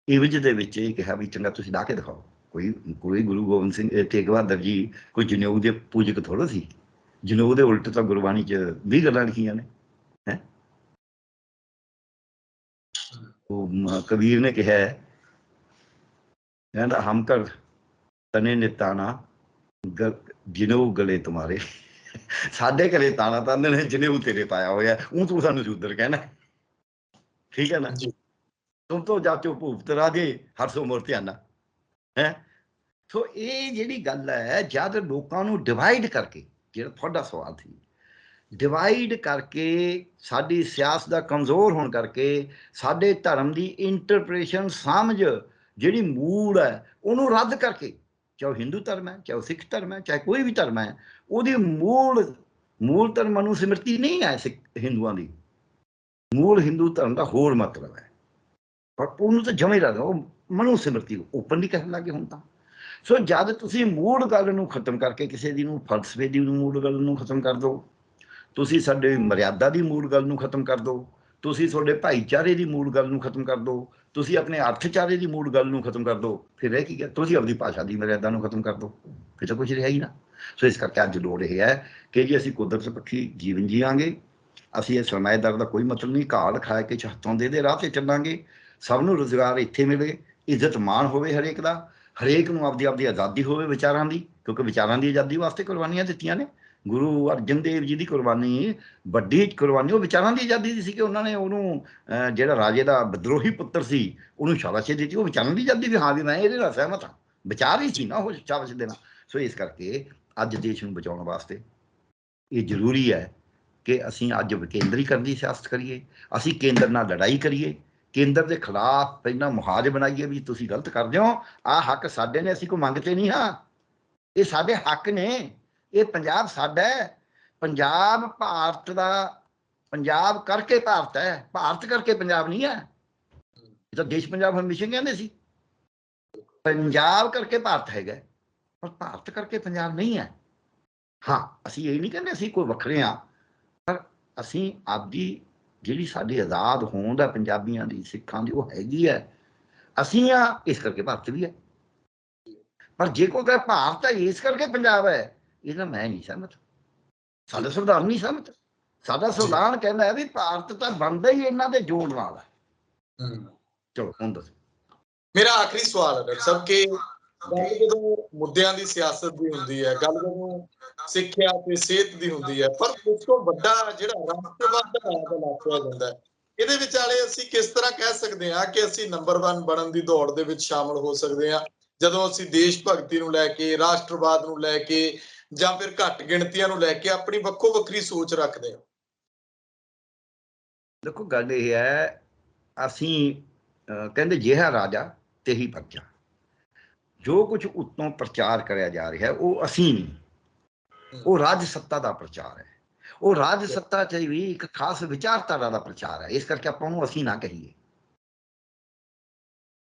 ਇਵਜ ਦੇ ਵਿੱਚ ਇਹ ਕਿਹਾ ਵੀ ਚੰਗਾ ਤੁਸੀਂ ਲਾ ਕੇ ਦਿਖਾਓ। ਕੋਈ ਗੁਰੂ ਗੋਬਿੰਦ ਸਿੰਘ ਤੇਗ ਬਹਾਦਰ ਜੀ ਕੋਈ ਜਨੇਊ ਦੇ ਪੂਜਕ ਥੋੜ੍ਹਾ ਸੀ। ਜਨੇਊ ਦੇ ਉਲਟ ਤਾਂ ਗੁਰਬਾਣੀ 'ਚ 20 ਗੱਲਾਂ ਲਿਖੀਆਂ ਨੇ। ਹੈ ਉਹ ਕਬੀਰ ਨੇ ਕਿਹਾ, ਕਹਿੰਦਾ ਹਮ ਕਰ ਤਨੇ ਨਿਤਾਣਾ ਜਨੇਊ ਗਲੇ ਤੁਮਾਰੇ। ਸਾਡੇ ਘਰੇ ਤਾਣਾ ਤੰਦ ਨੇ, ਜਨੇਊ ਤੇਰੇ ਪਾਇਆ ਹੋਇਆ, ਉਹ ਤੂੰ ਸਾਨੂੰ ਸ਼ੂਦਰ ਕਹਿਣਾ। ਠੀਕ ਹੈ ਨਾ। ਤੁਮ ਤੋਂ ਜਾਚੋ ਭੂਪਤ ਰਾਜੇ ਹਰਸੋ ਮੁਰ ਧਿਆਨਾ। ਹੈ ਸੋ ਇਹ ਜਿਹੜੀ ਗੱਲ ਹੈ, ਜਦ ਲੋਕਾਂ ਨੂੰ ਡਿਵਾਈਡ ਕਰਕੇ, ਜਿਹੜਾ ਤੁਹਾਡਾ ਸਵਾਲ ਸੀ, ਡਿਵਾਈਡ ਕਰਕੇ, ਸਾਡੀ ਸਿਆਸਤ ਦਾ ਕਮਜ਼ੋਰ ਹੋਣ ਕਰਕੇ, ਸਾਡੇ ਧਰਮ ਦੀ ਇੰਟਰਪ੍ਰੀਟੇਸ਼ਨ ਸਮਝ ਜਿਹੜੀ ਮੂਲ ਹੈ ਉਹਨੂੰ ਰੱਦ ਕਰਕੇ, ਚਾਹੇ ਹਿੰਦੂ ਧਰਮ ਹੈ, ਚਾਹੇ ਸਿੱਖ ਧਰਮ ਹੈ, ਚਾਹੇ ਕੋਈ ਵੀ ਧਰਮ ਹੈ, ਉਹਦੀ ਮੂਲ ਧਰਮ ਮਨੂ ਸਿਮਰਤੀ ਨਹੀਂ ਹੈ। ਹਿੰਦੂਆਂ ਦੀ ਮੂਲ ਹਿੰਦੂ ਧਰਮ ਦਾ ਹੋਰ ਮਤਲਬ ਹੈ, ਪਰ ਉਹਨੂੰ ਤਾਂ ਜਮੇ ਰੱਦ, ਉਹ ਮਨੂ ਸਿਮਰਤੀ ਓਪਨਲੀ ਕਹਿਣ ਲੱਗੇ ਹੁਣ ਤਾਂ। ਸੋ ਜਦ ਤੁਸੀਂ ਮੂਲ ਗੱਲ ਨੂੰ ਖਤਮ ਕਰਕੇ, ਕਿਸੇ ਦੀ ਨੂੰ ਫਲਸਫੇ ਦੀ ਮੂਲ ਗੱਲ ਨੂੰ ਖਤਮ ਕਰ ਦਿਓ, ਤੁਸੀਂ ਸਾਡੇ ਮਰਿਆਦਾ ਦੀ ਮੂਲ ਗੱਲ ਨੂੰ ਖਤਮ ਕਰ ਦਿਓ, ਤੁਸੀਂ ਤੁਹਾਡੇ ਭਾਈਚਾਰੇ ਦੀ ਮੂਲ ਗੱਲ ਨੂੰ ਖਤਮ ਕਰ ਦਿਓ, ਤੁਸੀਂ ਆਪਣੇ ਅਰਥਚਾਰੇ ਦੀ ਮੂਲ ਗੱਲ ਨੂੰ ਖਤਮ ਕਰ ਦਿਓ, ਫਿਰ ਰਹਿ ਕੀ ਗਿਆ? ਤੁਸੀਂ ਆਪਣੀ ਭਾਸ਼ਾ ਦੀ ਮਰਿਆਦਾ ਨੂੰ ਖਤਮ ਕਰ ਦਿਓ, ਫਿਰ ਤਾਂ ਕੁਝ ਰਿਹਾ ਹੀ ਨਾ। ਸੋ ਇਸ ਕਰਕੇ ਅੱਜ ਲੋੜ ਇਹ ਹੈ ਕਿ ਜੇ ਅਸੀਂ ਕੁਦਰਤ ਪੱਖੀ ਜੀਵਨ ਜੀਵਾਂਗੇ, ਅਸੀਂ ਇਹ ਸਰਮਾਏਦਾਰ ਦਾ ਕੋਈ ਮਤਲਬ ਨਹੀਂ, ਘਾਹ ਖਾ ਕੇ ਹੱਥੋਂ ਦੇ ਰਾਹ 'ਤੇ ਚੱਲਾਂਗੇ, ਸਭ ਨੂੰ ਰੁਜ਼ਗਾਰ ਇੱਥੇ ਮਿਲੇ, ਇੱਜ਼ਤ ਮਾਣ ਹੋਵੇ ਹਰੇਕ ਦਾ, ਹਰੇਕ ਨੂੰ ਆਪਦੀ ਆਜ਼ਾਦੀ ਹੋਵੇ ਵਿਚਾਰਾਂ ਦੀ, ਕਿਉਂਕਿ ਵਿਚਾਰਾਂ ਦੀ ਆਜ਼ਾਦੀ ਵਾਸਤੇ ਕੁਰਬਾਨੀਆਂ ਦਿੱਤੀਆਂ ਨੇ। ਗੁਰੂ ਅਰਜਨ ਦੇਵ ਜੀ ਦੀ ਕੁਰਬਾਨੀ, ਵੱਡੀ ਕੁਰਬਾਨੀ, ਉਹ ਵਿਚਾਰਾਂ ਦੀ ਆਜ਼ਾਦੀ ਦੀ ਸੀ ਕਿ ਉਹਨਾਂ ਨੇ ਉਹਨੂੰ ਜਿਹੜਾ ਰਾਜੇ ਦਾ ਵਿਦਰੋਹੀ ਪੁੱਤਰ ਸੀ ਉਹਨੂੰ ਸ਼ਾਬਾਸ਼ੀ ਦਿੱਤੀ। ਉਹ ਵਿਚਾਰਾਂ ਦੀ ਆਜ਼ਾਦੀ ਵੀ, ਹਾਂ ਵੀ ਮੈਂ ਇਹਦੇ ਨਾਲ ਸਹਿਮਤ ਹਾਂ, ਵਿਚਾਰ ਹੀ ਸੀ ਨਾ ਉਹ ਸ਼ਾਬਾਸ਼ ਦੇਣਾ। ਸੋ ਇਸ ਕਰਕੇ ਅੱਜ ਦੇਸ਼ ਨੂੰ ਬਚਾਉਣ ਵਾਸਤੇ ਇਹ ਜ਼ਰੂਰੀ ਹੈ ਕਿ ਅਸੀਂ ਅੱਜ ਵਿਕੇਂਦਰੀਕਰਨ ਦੀ ਸਿਆਸਤ ਕਰੀਏ, ਅਸੀਂ ਕੇਂਦਰ ਨਾਲ ਲੜਾਈ ਕਰੀਏ, ਕੇਂਦਰ ਦੇ ਖਿਲਾਫ ਪਹਿਲਾਂ ਮੁਹਾਜ਼ ਬਣਾਈਏ ਵੀ ਤੁਸੀਂ ਗਲਤ ਕਰਦੇ ਹੋ, ਆਹ ਹੱਕ ਸਾਡੇ ਨੇ, ਅਸੀਂ ਕੋਈ ਮੰਗਤੇ ਨਹੀਂ ਹਾਂ, ਇਹ ਸਾਡੇ ਹੱਕ ਨੇ, ਇਹ ਪੰਜਾਬ ਸਾਡਾ ਹੈ, ਪੰਜਾਬ ਭਾਰਤ ਦਾ, ਪੰਜਾਬ ਕਰਕੇ ਭਾਰਤ ਹੈ, ਭਾਰਤ ਕਰਕੇ ਪੰਜਾਬ ਨਹੀਂ ਹੈ। ਇਹ ਤਾਂ ਦੇਸ਼ ਪੰਜਾਬ ਹਮੇਸ਼ਾ ਕਹਿੰਦੇ ਸੀ, ਪੰਜਾਬ ਕਰਕੇ ਭਾਰਤ ਹੈਗਾ, ਪਰ ਭਾਰਤ ਕਰਕੇ ਪੰਜਾਬ ਨਹੀਂ ਹੈ। ਹਾਂ, ਅਸੀਂ ਇਹ ਨਹੀਂ ਕਹਿੰਦੇ ਅਸੀਂ ਕੋਈ ਵੱਖਰੇ ਹਾਂ, ਪਰ ਅਸੀਂ ਆਪਦੀ ਜਿਹੜੀ ਸਾਡੀ ਆਜ਼ਾਦ ਹੋਂਦ ਹੈ ਪੰਜਾਬੀਆਂ ਦੀ, ਸਿੱਖਾਂ ਦੀ, ਉਹ ਹੈਗੀ ਹੈ, ਅਸੀਂ ਆ, ਇਸ ਕਰਕੇ ਭਾਰਤ ਵੀ ਹੈ। ਪਰ ਜੇ ਕੋਈ ਕਹੇ ਭਾਰਤ ਹੈ ਇਸ ਕਰਕੇ ਪੰਜਾਬ ਹੈ, ਇਹਦਾ ਮੈਂ ਨਹੀਂ ਸਹਿਮਤ, ਸਾਡਾ ਸੰਵਿਧਾਨ ਨਹੀਂ ਸਹਿਮਤ। ਸਾਡਾ ਸੰਵਿਧਾਨ ਕਹਿੰਦਾ ਹੈ ਵੀ ਭਾਰਤ ਤਾਂ ਬਣਦਾ ਹੀ ਇਹਨਾਂ ਦੇ ਜੋੜ ਨਾਲ ਹੈ। ਚਲੋ ਹੁਣ ਦੱਸੋ। ਮੇਰਾ ਆਖਰੀ ਸਵਾਲ ਹੈ ਡਾਕਟਰ ਸਾਹਿਬ ਕਿ ਗੱਲ ਜਦੋਂ ਮੁੱਦਿਆਂ ਦੀ ਸਿਆਸਤ ਦੀ ਹੁੰਦੀ ਹੈ, ਗੱਲ ਜਦੋਂ ਸਿੱਖਿਆ ਤੇ ਸਿਹਤ ਦੀ ਹੁੰਦੀ ਹੈ, ਪਰ ਉਸ ਤੋਂ ਵੱਡਾ ਜਿਹੜਾ ਰਾਸ਼ਟਰਵਾਦ ਦਾ ਨਾਮ ਲਾਪਿਆ ਜਾਂਦਾ ਹੈ, ਇਹਦੇ ਵਿਚਾਲੇ ਅਸੀਂ ਕਿਸ ਤਰ੍ਹਾਂ ਕਹਿ ਸਕਦੇ ਹਾਂ ਕਿ ਅਸੀਂ ਨੰਬਰ 1 ਬਣਨ ਦੀ ਦੌੜ ਦੇ ਵਿੱਚ ਸ਼ਾਮਲ ਹੋ ਸਕਦੇ ਹਾਂ, ਜਦੋਂ ਅਸੀਂ ਦੇਸ਼ ਭਗਤੀ ਨੂੰ ਲੈ ਕੇ, ਰਾਸ਼ਟਰਵਾਦ ਨੂੰ ਲੈ ਕੇ, ਜਾਂ ਫਿਰ ਘੱਟ ਗਿਣਤੀਆਂ ਨੂੰ ਲੈ ਕੇ ਆਪਣੀ ਵੱਖੋ ਵੱਖਰੀ ਸੋਚ ਰੱਖਦੇ ਹਾਂ? ਦੇਖੋ ਗੱਲ ਇਹ ਹੈ, ਅਸੀਂ ਕਹਿੰਦੇ ਜਿਹਾ ਰਾਜਾ ਤੇਹੀ ਪ੍ਰਜਾ। ਜੋ ਕੁਝ ਉੱਤੋਂ ਪ੍ਰਚਾਰ ਕਰਿਆ ਜਾ ਰਿਹਾ ਹੈ ਉਹ ਅਸੀਂ ਨਹੀਂ, ਉਹ ਰਾਜ ਸੱਤਾ ਦਾ ਪ੍ਰਚਾਰ ਹੈ। ਉਹ ਰਾਜ ਸੱਤਾ 'ਚ ਵੀ ਇੱਕ ਖਾਸ ਵਿਚਾਰਧਾਰਾ ਦਾ ਪ੍ਰਚਾਰ ਹੈ, ਇਸ ਕਰਕੇ ਆਪਾਂ ਉਹਨੂੰ ਅਸੀਂ ਨਾ ਕਹੀਏ।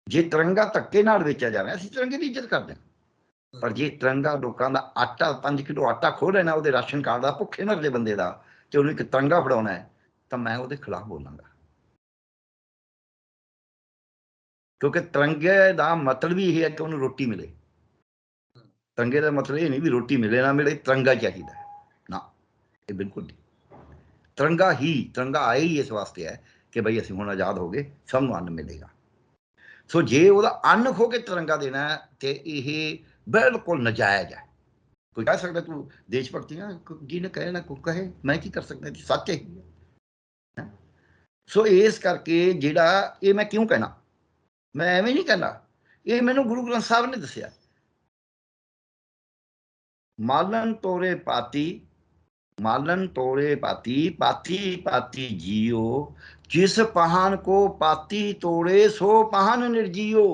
ਜੇ ਤਿਰੰਗਾ ਧੱਕੇ ਨਾਲ ਵੇਚਿਆ ਜਾ ਰਿਹਾ, ਅਸੀਂ ਤਿਰੰਗੇ ਦੀ ਇੱਜ਼ਤ ਕਰਦੇ ਹਾਂ, ਪਰ ਜੇ ਤਿਰੰਗਾ ਲੋਕਾਂ ਦਾ ਆਟਾ, 5 ਕਿਲੋ ਆਟਾ ਖੋਹ ਲੈਣਾ ਉਹਦੇ ਰਾਸ਼ਨ ਕਾਰਡ ਦਾ, ਭੁੱਖੇ ਮਰਦੇ ਬੰਦੇ ਦਾ, ਤੇ ਉਹਨੂੰ ਇੱਕ ਤਿਰੰਗਾ ਫੜਾਉਣਾ ਹੈ, ਤਾਂ ਮੈਂ ਉਹਦੇ ਖਿਲਾਫ ਬੋਲਾਂਗਾ। ਕਿਉਂਕਿ ਤਿਰੰਗੇ ਦਾ ਮਤਲਬ ਵੀ ਇਹ ਹੈ ਕਿ ਉਹਨੂੰ ਰੋਟੀ ਮਿਲੇ। ਤਿਰੰਗੇ ਦਾ ਮਤਲਬ ਇਹ ਨਹੀਂ ਵੀ ਰੋਟੀ ਮਿਲੇ ਨਾ ਮਿਲੇ, ਤਿਰੰਗਾ ਚਾਹੀਦਾ ਨਾ, ਇਹ ਬਿਲਕੁਲ ਨਹੀਂ। ਤਿਰੰਗਾ ਆਏ ਹੀ ਇਸ ਵਾਸਤੇ ਹੈ ਕਿ ਬਈ ਅਸੀਂ ਹੁਣ ਆਜ਼ਾਦ ਹੋ ਗਏ, ਸਭ ਨੂੰ ਅੰਨ ਮਿਲੇਗਾ। ਸੋ ਜੇ ਉਹਦਾ ਅੰਨ ਖੋ ਕੇ ਤਿਰੰਗਾ ਦੇਣਾ ਤੇ ਇਹ ਬਿਲਕੁਲ ਨਜਾਇਜ਼ ਹੈ। ਕੋਈ ਕਹਿ ਸਕਦਾ ਤੂੰ ਦੇਸ਼ ਭਗਤੀ ਆ, ਜਿਹਨੇ ਕਹੇ ਨਾ ਕੋਈ ਕਹੇ, ਮੈਂ ਕੀ ਕਰ ਸਕਦਾ, ਸੱਚ ਹੈ। ਸੋ ਇਸ ਕਰਕੇ ਜਿਹੜਾ ਇਹ ਮੈਂ ਕਿਉਂ ਕਹਿਣਾ, ਮੈਂ ਐਵੇਂ ਨਹੀਂ ਕਹਿਣਾ, ਇਹ ਮੈਨੂੰ ਗੁਰੂ ਗ੍ਰੰਥ ਸਾਹਿਬ ਨੇ ਦੱਸਿਆ। ਮਾਲਨ ਤੋਰੇ ਪਾਤੀ, ਮਾਲਨ ਤੋਰੇ ਪਾਤੀ, ਪਾਤੀ ਪਾਤੀ ਜੀਓ, ਜਿਸ ਪਹਾਨ ਕੋ ਪਾਤੀ ਤੋੜੇ ਸੋ ਪਹਾਨ ਨਿਰਜੀਓ।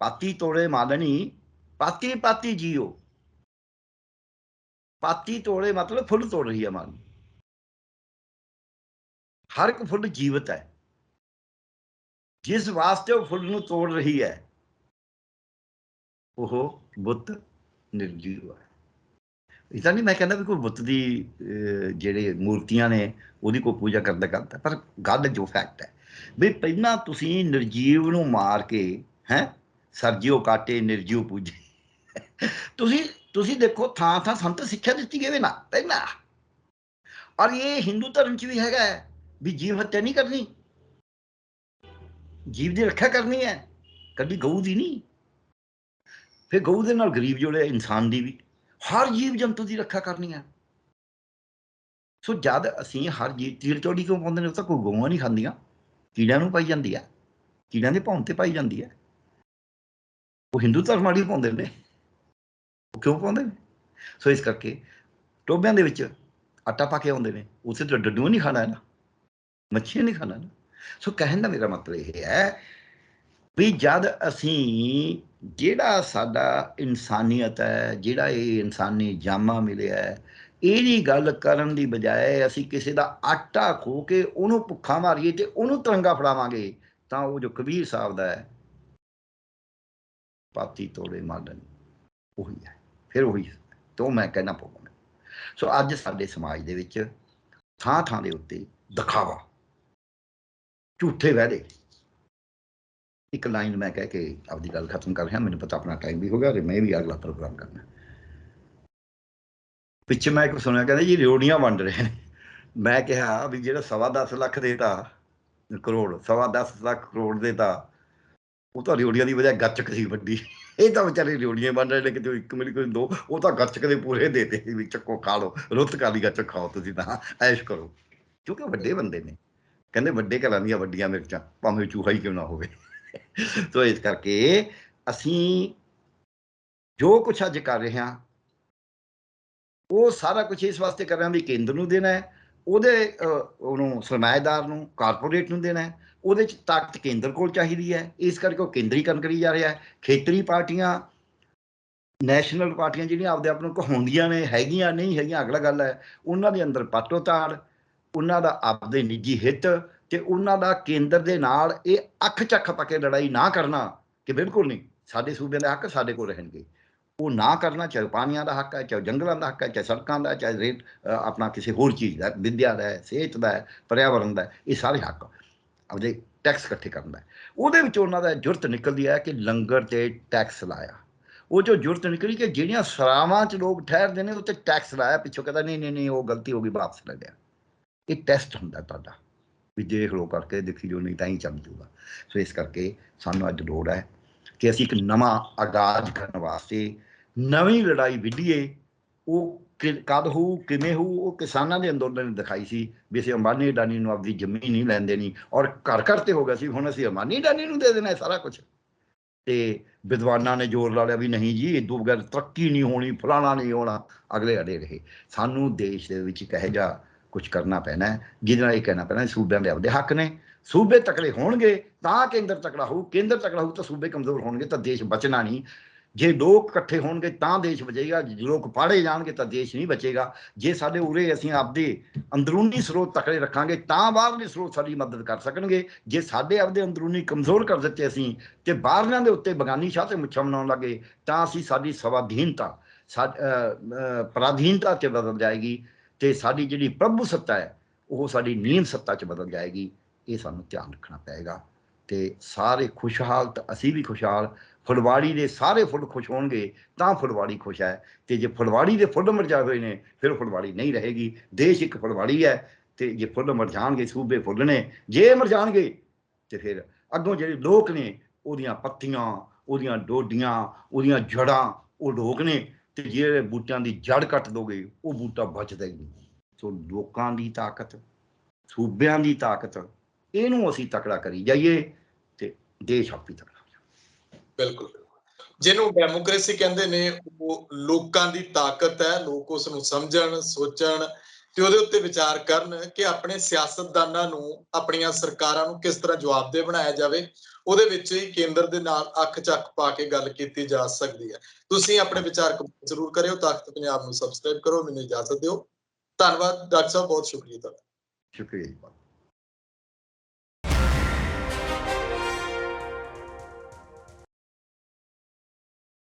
ਪਾਤੀ ਤੋੜੇ ਮਾਲਣੀ, ਪਾਤੀ ਪਾਤੀ ਜੀਓ। ਪਾਤੀ ਤੋੜੇ ਮਤਲਬ ਫੁੱਲ ਤੋੜ ਰਹੀ ਹੈ ਮਾਲਣੀ। ਹਰ ਇੱਕ ਫੁੱਲ ਜੀਵਤ ਹੈ, ਜਿਸ ਵਾਸਤੇ ਉਹ ਫੁੱਲ ਨੂੰ ਤੋੜ ਰਹੀ ਹੈ ਉਹ ਬੁੱਤ ਨਿਰਜੀਵ ਹੈ। इदा नहीं मैं कहना भी कोई बुत की ਜਿਹੜੇ ਮੂਰਤੀਆਂ ਨੇ ਉਹਦੀ ਕੋਈ ਪੂਜਾ ਕਰਦਾ ਕਰਦਾ, ਪਰ ਗੱਲ ਜੋ ਫੈਕਟ ਹੈ ਵੀ ਪਹਿਲਾਂ ਤੁਸੀਂ ਨਿਰਜੀਵ ਨੂੰ ਮਾਰ ਕੇ ਹੈ ਸਰਜੀਓ ਕਾਟੇ ਨਿਰਜੀਵ ਪੂਜੇ। ਤੁਸੀਂ ਤੁਸੀਂ ਦੇਖੋ ਥਾਂ ਥਾਂ ਸੰਤ ਸਿੱਖਿਆ ਦਿੱਤੀ ਗਈ ਨਾ ਪਹਿਲਾਂ, ਔਰ ਇਹ ਹਿੰਦੂ ਧਰਮ 'ਚ ਵੀ ਹੈਗਾ ਵੀ ਜੀਵ ਹੱਤਿਆ ਨਹੀਂ ਕਰਨੀ, ਜੀਵ ਦੀ ਰੱਖਿਆ ਕਰਨੀ ਹੈ, ਕਦੀ ਗਊ ਦੀ ਨਹੀਂ। ਫਿਰ ਗਊ ਦੇ ਨਾਲ ਗਰੀਬ ਜੋੜਿਆ, ਇਨਸਾਨ ਦੀ ਵੀ, ਹਰ ਜੀਵ ਜੰਤੂ ਦੀ ਰੱਖਿਆ ਕਰਨੀ ਹੈ। ਸੋ ਜਦ ਅਸੀਂ ਹਰ ਜੀਵ ਤੀਰ ਚੋੜੀ ਕਿਉਂ ਪਾਉਂਦੇ ਨੇ, ਉਹ ਤਾਂ ਕੋਈ ਗਊਆਂ ਨਹੀਂ ਖਾਂਦੀਆਂ, ਕੀੜਿਆਂ ਨੂੰ ਪਾਈ ਜਾਂਦੀ ਹੈ, ਕੀੜਿਆਂ ਦੇ ਭੌਂ ਤੇ ਪਾਈ ਜਾਂਦੀ ਹੈ। ਉਹ ਹਿੰਦੂ ਧਰਮ ਵਾਲੀ ਪਾਉਂਦੇ ਨੇ, ਉਹ ਕਿਉਂ ਪਾਉਂਦੇ ਨੇ? ਸੋ ਇਸ ਕਰਕੇ ਟੋਬਿਆਂ ਦੇ ਵਿੱਚ ਆਟਾ ਪਾ ਕੇ ਆਉਂਦੇ ਨੇ, ਉੱਥੇ ਤਾਂ ਡੱਡੂ ਨਹੀਂ ਖਾਣਾ ਨਾ, ਮੱਛੀਆਂ ਨਹੀਂ ਖਾਣਾ ਨਾ। ਸੋ ਕਹਿਣ ਦਾ ਮੇਰਾ ਮਤਲਬ ਇਹ ਹੈ ਵੀ ਜਦ ਅਸੀਂ ਜਿਹੜਾ ਸਾਡਾ ਇਨਸਾਨੀਅਤ ਹੈ, ਜਿਹੜਾ ਇਹ ਇਨਸਾਨੀ ਜਾਮਾ ਮਿਲਿਆ ਹੈ, ਇਹਦੀ ਗੱਲ ਕਰਨ ਦੀ ਬਜਾਏ ਅਸੀਂ ਕਿਸੇ ਦਾ ਆਟਾ ਖੋ ਕੇ ਉਹਨੂੰ ਭੁੱਖਾ ਮਾਰੀਏ ਤੇ ਉਹਨੂੰ ਤਿਰੰਗਾ ਫੜਾਵਾਂਗੇ, ਤਾਂ ਉਹ ਜੋ ਕਬੀਰ ਸਾਹਿਬ ਦਾ ਹੈ ਪਾਤੀ ਤੋੜੇ ਮਾਡਨ, ਉਹੀ ਹੈ, ਫਿਰ ਉਹੀ ਤੋਂ ਮੈਂ ਕਹਿਣਾ ਪਊਗਾ। ਸੋ ਅੱਜ ਸਾਡੇ ਸਮਾਜ ਦੇ ਵਿੱਚ ਥਾਂ ਥਾਂ ਦੇ ਉੱਤੇ ਦਿਖਾਵਾ, ਝੂਠੇ ਵਾਅਦੇ। ਇੱਕ ਲਾਈਨ ਮੈਂ ਕਹਿ ਕੇ ਆਪਦੀ ਗੱਲ ਖਤਮ ਕਰ ਰਿਹਾ, ਮੈਨੂੰ ਪਤਾ ਆਪਣਾ ਟਾਈਮ ਵੀ ਹੋ ਗਿਆ ਤੇ ਮੈਂ ਵੀ ਅਗਲਾ ਪ੍ਰੋਗਰਾਮ ਕਰਨਾ। ਪਿੱਛੇ ਮੈਂ ਇੱਕ ਸੁਣਿਆ ਕਹਿੰਦੇ ਜੀ ਰਿਓੜੀਆਂ ਵੰਡ ਰਹੇ ਨੇ। ਮੈਂ ਕਿਹਾ ਵੀ ਜਿਹੜਾ 10.25 ਲੱਖ ਦੇਤਾ ਕਰੋੜ, 10.25 ਲੱਖ ਕਰੋੜ ਦੇਤਾ, ਉਹ ਤਾਂ ਰਿਓੜੀਆਂ ਦੀ ਵਜ੍ਹਾ ਗੱਚਕ ਸੀ ਵੱਡੀ। ਇਹ ਤਾਂ ਵਿਚਾਰੇ ਰਿਓੜੀਆਂ ਵੰਡ ਰਹੇ ਨੇ, ਕਿਤੇ ਇੱਕ ਮਿੰਟ ਕੋਈ ਦੋ, ਉਹ ਤਾਂ ਗੱਚਕ ਦੇ ਪੂਰੇ ਦੇਤੇ ਵੀ ਚੱਕੋ ਖਾ ਲਓ, ਰੁੱਤ ਕਾਲੀ ਗੱਚਕ ਖਾਓ ਤੁਸੀਂ ਤਾਂ ਐਸ਼ ਕਰੋ, ਕਿਉਂਕਿ ਵੱਡੇ ਬੰਦੇ ਨੇ। ਕਹਿੰਦੇ ਵੱਡੇ ਘਰਾਂ ਦੀਆਂ ਵੱਡੀਆਂ ਮਿਰਚਾਂ, ਭਾਵੇਂ ਚੂਹਾ ਹੀ ਕਿਉਂ ਨਾ ਹੋਵੇ। ਸੋ ਇਸ ਕਰਕੇ ਅਸੀਂ ਜੋ ਕੁਛ ਅੱਜ ਕਰ ਰਹੇ ਹਾਂ, ਉਹ ਸਾਰਾ ਕੁਛ ਇਸ ਵਾਸਤੇ ਕਰ ਰਹੇ ਹਾਂ ਵੀ ਕੇਂਦਰ ਨੂੰ ਦੇਣਾ ਹੈ, ਉਹਦੇ ਉਹਨੂੰ ਸਰਮਾਏਦਾਰ ਨੂੰ, ਕਾਰਪੋਰੇਟ ਨੂੰ ਦੇਣਾ ਹੈ, ਉਹਦੇ 'ਚ ਤਾਕਤ ਕੇਂਦਰ ਕੋਲ ਚਾਹੀਦੀ ਹੈ। ਇਸ ਕਰਕੇ ਉਹ ਕੇਂਦਰੀਕਰਨ ਕਰੀ ਜਾ ਰਿਹਾ ਹੈ। ਖੇਤਰੀ ਪਾਰਟੀਆਂ, ਨੈਸ਼ਨਲ ਪਾਰਟੀਆਂ ਜਿਹੜੀਆਂ ਆਪਦੇ ਆਪ ਨੂੰ ਕਹਾਉਂਦੀਆਂ ਨੇ ਹੈਗੀਆਂ, ਨਹੀਂ ਹੈਗੀਆਂ ਅਗਲਾ ਗੱਲ ਹੈ, ਉਹਨਾਂ ਦੇ ਅੰਦਰ ਪਾਟੋ ਤਾੜ, ਉਹਨਾਂ ਦਾ ਆਪਦੇ ਨਿੱਜੀ ਹਿੱਤ ਤੇ ਉਹਨਾਂ ਦਾ ਕੇਂਦਰ ਦੇ ਨਾਲ ਇਹ ਅੱਖ ਚੱਖ ਪਾ ਕੇ ਲੜਾਈ ਨਾ ਕਰਨਾ ਕਿ ਬਿਲਕੁਲ ਨਹੀਂ, ਸਾਡੇ ਸੂਬਿਆਂ ਦੇ ਹੱਕ ਸਾਡੇ ਕੋਲ ਰਹਿਣਗੇ, ਉਹ ਨਾ ਕਰਨਾ। ਚਾਹੇ ਪਾਣੀਆਂ ਦਾ ਹੱਕ ਹੈ, ਚਾਹੇ ਜੰਗਲਾਂ ਦਾ ਹੱਕ ਹੈ, ਚਾਹੇ ਸੜਕਾਂ ਦਾ, ਚਾਹੇ ਰੇਟ ਆਪਣਾ ਕਿਸੇ ਹੋਰ ਚੀਜ਼ ਦਾ, ਵਿੱਦਿਆ ਦਾ ਹੈ, ਸਿਹਤ ਦਾ ਹੈ, ਪਰਿਆਵਰਨ ਦਾ, ਇਹ ਸਾਰੇ ਹੱਕ ਆਪਦੇ ਟੈਕਸ ਇਕੱਠੇ ਕਰਨ ਦਾ। ਉਹਦੇ ਵਿੱਚ ਉਹਨਾਂ ਦਾ ਜੁਰਤ ਨਿਕਲਦੀ ਹੈ ਕਿ ਲੰਗਰ ਤੇ ਟੈਕਸ ਲਾਇਆ। ਉਹ ਜੋ ਜੁਰਤ ਨਿਕਲੀ ਕਿ ਜਿਹੜੀਆਂ ਸਰਾਵਾਂ 'ਚ ਲੋਕ ਠਹਿਰਦੇ ਨੇ ਉੱਤੇ ਟੈਕਸ ਲਾਇਆ, ਪਿੱਛੋਂ ਕਹਿੰਦਾ ਨਹੀਂ ਨਹੀਂ ਨਹੀਂ ਉਹ ਗਲਤੀ ਹੋ ਗਈ, ਵਾਪਸ ਲੈ ਲਿਆ। ਇਹ ਟੈਸਟ ਹੁੰਦਾ ਤੁਹਾਡਾ ਵੀ ਦੇਖ ਲਓ, ਕਰਕੇ ਦੇਖੀ ਜੋ, ਨਹੀਂ ਤਾਂ ਹੀ ਚੱਲ ਜੂਗਾ। ਸੋ ਇਸ ਕਰਕੇ ਸਾਨੂੰ ਅੱਜ ਲੋੜ ਹੈ ਕਿ ਅਸੀਂ ਇੱਕ ਨਵਾਂ ਆਗਾਜ਼ ਕਰਨ ਵਾਸਤੇ ਨਵੀਂ ਲੜਾਈ ਵਿੱਢੀਏ। ਉਹ ਕਦ ਹੋਊ, ਕਿਵੇਂ ਹੋਊ? ਉਹ ਕਿਸਾਨਾਂ ਦੇ ਅੰਦੋਲਨ ਨੇ ਦਿਖਾਈ ਸੀ ਵੀ ਅਸੀਂ ਅੰਬਾਨੀ ਅਡਾਨੀ ਨੂੰ ਆਪਦੀ ਜ਼ਮੀਨ ਨਹੀਂ ਲੈਣ ਦੇਣੀ, ਔਰ ਘਰ ਘਰ ਤੇ ਹੋ ਗਿਆ ਸੀ, ਹੁਣ ਅਸੀਂ ਅੰਬਾਨੀ ਅਡਾਨੀ ਨੂੰ ਦੇ ਦੇਣਾ ਸਾਰਾ ਕੁਛ। ਤੇ ਵਿਦਵਾਨਾਂ ਨੇ ਜ਼ੋਰ ਲਾ ਲਿਆ ਵੀ ਨਹੀਂ ਜੀ, ਇਦੋਂ ਬਗੈਰ ਤਰੱਕੀ ਨਹੀਂ ਹੋਣੀ, ਫਲਾਣਾ ਨਹੀਂ ਹੋਣਾ, ਅਗਲੇ ਅੜੇ ਰਹੇ। ਸਾਨੂੰ ਦੇਸ਼ ਦੇ ਵਿੱਚ ਇਹੋ ਜਿਹਾ ਕੁਛ ਕਰਨਾ ਪੈਣਾ ਜਿਹਦੇ ਨਾਲ ਇਹ ਕਹਿਣਾ ਪੈਣਾ ਸੂਬਿਆਂ ਦੇ ਆਪਦੇ ਹੱਕ ਨੇ, ਸੂਬੇ ਤਕੜੇ ਹੋਣਗੇ ਤਾਂ ਕੇਂਦਰ ਤਕੜਾ ਹੋਊ, ਕੇਂਦਰ ਤਕੜਾ ਹੋਊ ਤਾਂ ਸੂਬੇ ਕਮਜ਼ੋਰ ਹੋਣਗੇ ਤਾਂ ਦੇਸ਼ ਬਚਣਾ ਨਹੀਂ। ਜੇ ਲੋਕ ਇਕੱਠੇ ਹੋਣਗੇ ਤਾਂ ਦੇਸ਼ ਬਚੇਗਾ, ਜੇ ਲੋਕ ਪਾੜੇ ਜਾਣਗੇ ਤਾਂ ਦੇਸ਼ ਨਹੀਂ ਬਚੇਗਾ। ਜੇ ਸਾਡੇ ਉਰੇ ਅਸੀਂ ਆਪਦੇ ਅੰਦਰੂਨੀ ਸਰੋਤ ਤਕੜੇ ਰੱਖਾਂਗੇ ਤਾਂ ਬਾਹਰਲੇ ਸਰੋਤ ਸਾਡੀ ਮਦਦ ਕਰ ਸਕਣਗੇ। ਜੇ ਸਾਡੇ ਆਪਦੇ ਅੰਦਰੂਨੀ ਕਮਜ਼ੋਰ ਕਰ ਦਿੱਤੇ ਅਸੀਂ ਤੇ ਬਾਹਰਲਿਆਂ ਦੇ ਉੱਤੇ ਬਗਾਨੀ ਸ਼ਾਹ ਤੇ ਮੁੱਛਾਂ ਬਣਾਉਣ ਲੱਗੇ, ਤਾਂ ਅਸੀਂ ਸਾਡੀ ਸਵਾਧੀਨਤਾ ਪਰਾਧੀਨਤਾ 'ਚ ਬਦਲ ਜਾਏਗੀ ਤੇ ਸਾਡੀ ਜਿਹੜੀ ਪ੍ਰਭੂ ਸੱਤਾ ਹੈ ਉਹ ਸਾਡੀ ਨੀਮ ਸੱਤਾ 'ਚ ਬਦਲ ਜਾਏਗੀ। ਇਹ ਸਾਨੂੰ ਧਿਆਨ ਰੱਖਣਾ ਪਏਗਾ ਤੇ ਸਾਰੇ ਖੁਸ਼ਹਾਲ ਤਾਂ ਅਸੀਂ ਵੀ ਖੁਸ਼ਹਾਲ, ਫੁਲਵਾੜੀ ਦੇ ਸਾਰੇ ਫੁੱਲ ਖੁਸ਼ ਹੋਣਗੇ ਤਾਂ ਫੁਲਵਾੜੀ ਖੁਸ਼ ਹੈ। ਤੇ ਜੇ ਫੁਲਵਾੜੀ ਦੇ ਫੁੱਲ ਮੁਰਝਾਏ ਹੋਏ ਨੇ ਫਿਰ ਫੁਲਵਾੜੀ ਨਹੀਂ ਰਹੇਗੀ। ਦੇਸ਼ ਇੱਕ ਫੁਲਵਾੜੀ ਹੈ ਤੇ ਜੇ ਫੁੱਲ ਮੁਰਝਾਣਗੇ, ਸੂਬੇ ਫੁੱਲ ਨੇ, ਜੇ ਮੁਰਝਾਣਗੇ ਤੇ ਫਿਰ ਅੱਗੋਂ ਜਿਹੜੇ ਲੋਕ ਨੇ ਉਹਦੀਆਂ ਪੱਤੀਆਂ, ਉਹਦੀਆਂ ਡੋਡੀਆਂ, ਉਹਦੀਆਂ ਜੜ੍ਹਾਂ ਉਹ ਲੋਕ ਨੇ, ਤੇ ਜਿਹੜੇ ਬੂਟਿਆਂ ਦੀ ਜੜ ਕੱਟ ਦੋਗੇ ਉਹ ਬੂਟਾ ਬਚਦਾ ਹੀ ਨਹੀਂ। ਸੋ ਲੋਕਾਂ ਦੀ ਤਾਕਤ, ਸੂਬਿਆਂ ਦੀ ਤਾਕਤ, ਇਹਨੂੰ ਅਸੀਂ ਤਕੜਾ ਕਰੀ ਜਾਈਏ ਤੇ ਦੇਸ਼ ਆਪੀ ਤਕੜਾ। ਬਿਲਕੁਲ, ਜਿਹਨੂੰ ਡੈਮੋਕ੍ਰੇਸੀ ਕਹਿੰਦੇ ਨੇ, ਉਹ ਲੋਕਾਂ ਦੀ ਤਾਕਤ ਹੈ। ਲੋਕ ਉਸ ਨੂੰ ਸਮਝਣ, ਸੋਚਣ ਤੇ ਉਹਦੇ ਉੱਤੇ ਵਿਚਾਰ ਕਰਨ ਕਿ ਆਪਣੇ ਸਿਆਸਤਦਾਨਾਂ ਨੂੰ, ਆਪਣੀਆਂ ਸਰਕਾਰਾਂ ਨੂੰ ਕਿਸ ਤਰ੍ਹਾਂ ਜਵਾਬਦੇਹ ਬਣਾਇਆ ਜਾਵੇ। ਉਹਦੇ ਵਿੱਚ ਹੀ ਕੇਂਦਰ ਦੇ ਨਾਲ ਅੱਖ ਚੱਕ ਪਾ ਕੇ ਗੱਲ ਕੀਤੀ ਜਾ ਸਕਦੀ ਹੈ। ਤੁਸੀਂ ਆਪਣੇ ਵਿਚਾਰ ਜ਼ਰੂਰ ਕਰਿਓ। ਤਾਕਤ ਪੰਜਾਬ ਨੂੰ ਸਬਸਕ੍ਰਾਈਬ ਕਰੋ। ਮੈਨੂੰ ਇਜਾਜ਼ਤ ਦਿਓ। ਧੰਨਵਾਦ ਡਾਕਟਰ ਸਾਹਿਬ, ਬਹੁਤ ਸ਼ੁਕਰੀਆ ਤੁਹਾਡਾ। ਸ਼ੁਕਰੀਆ।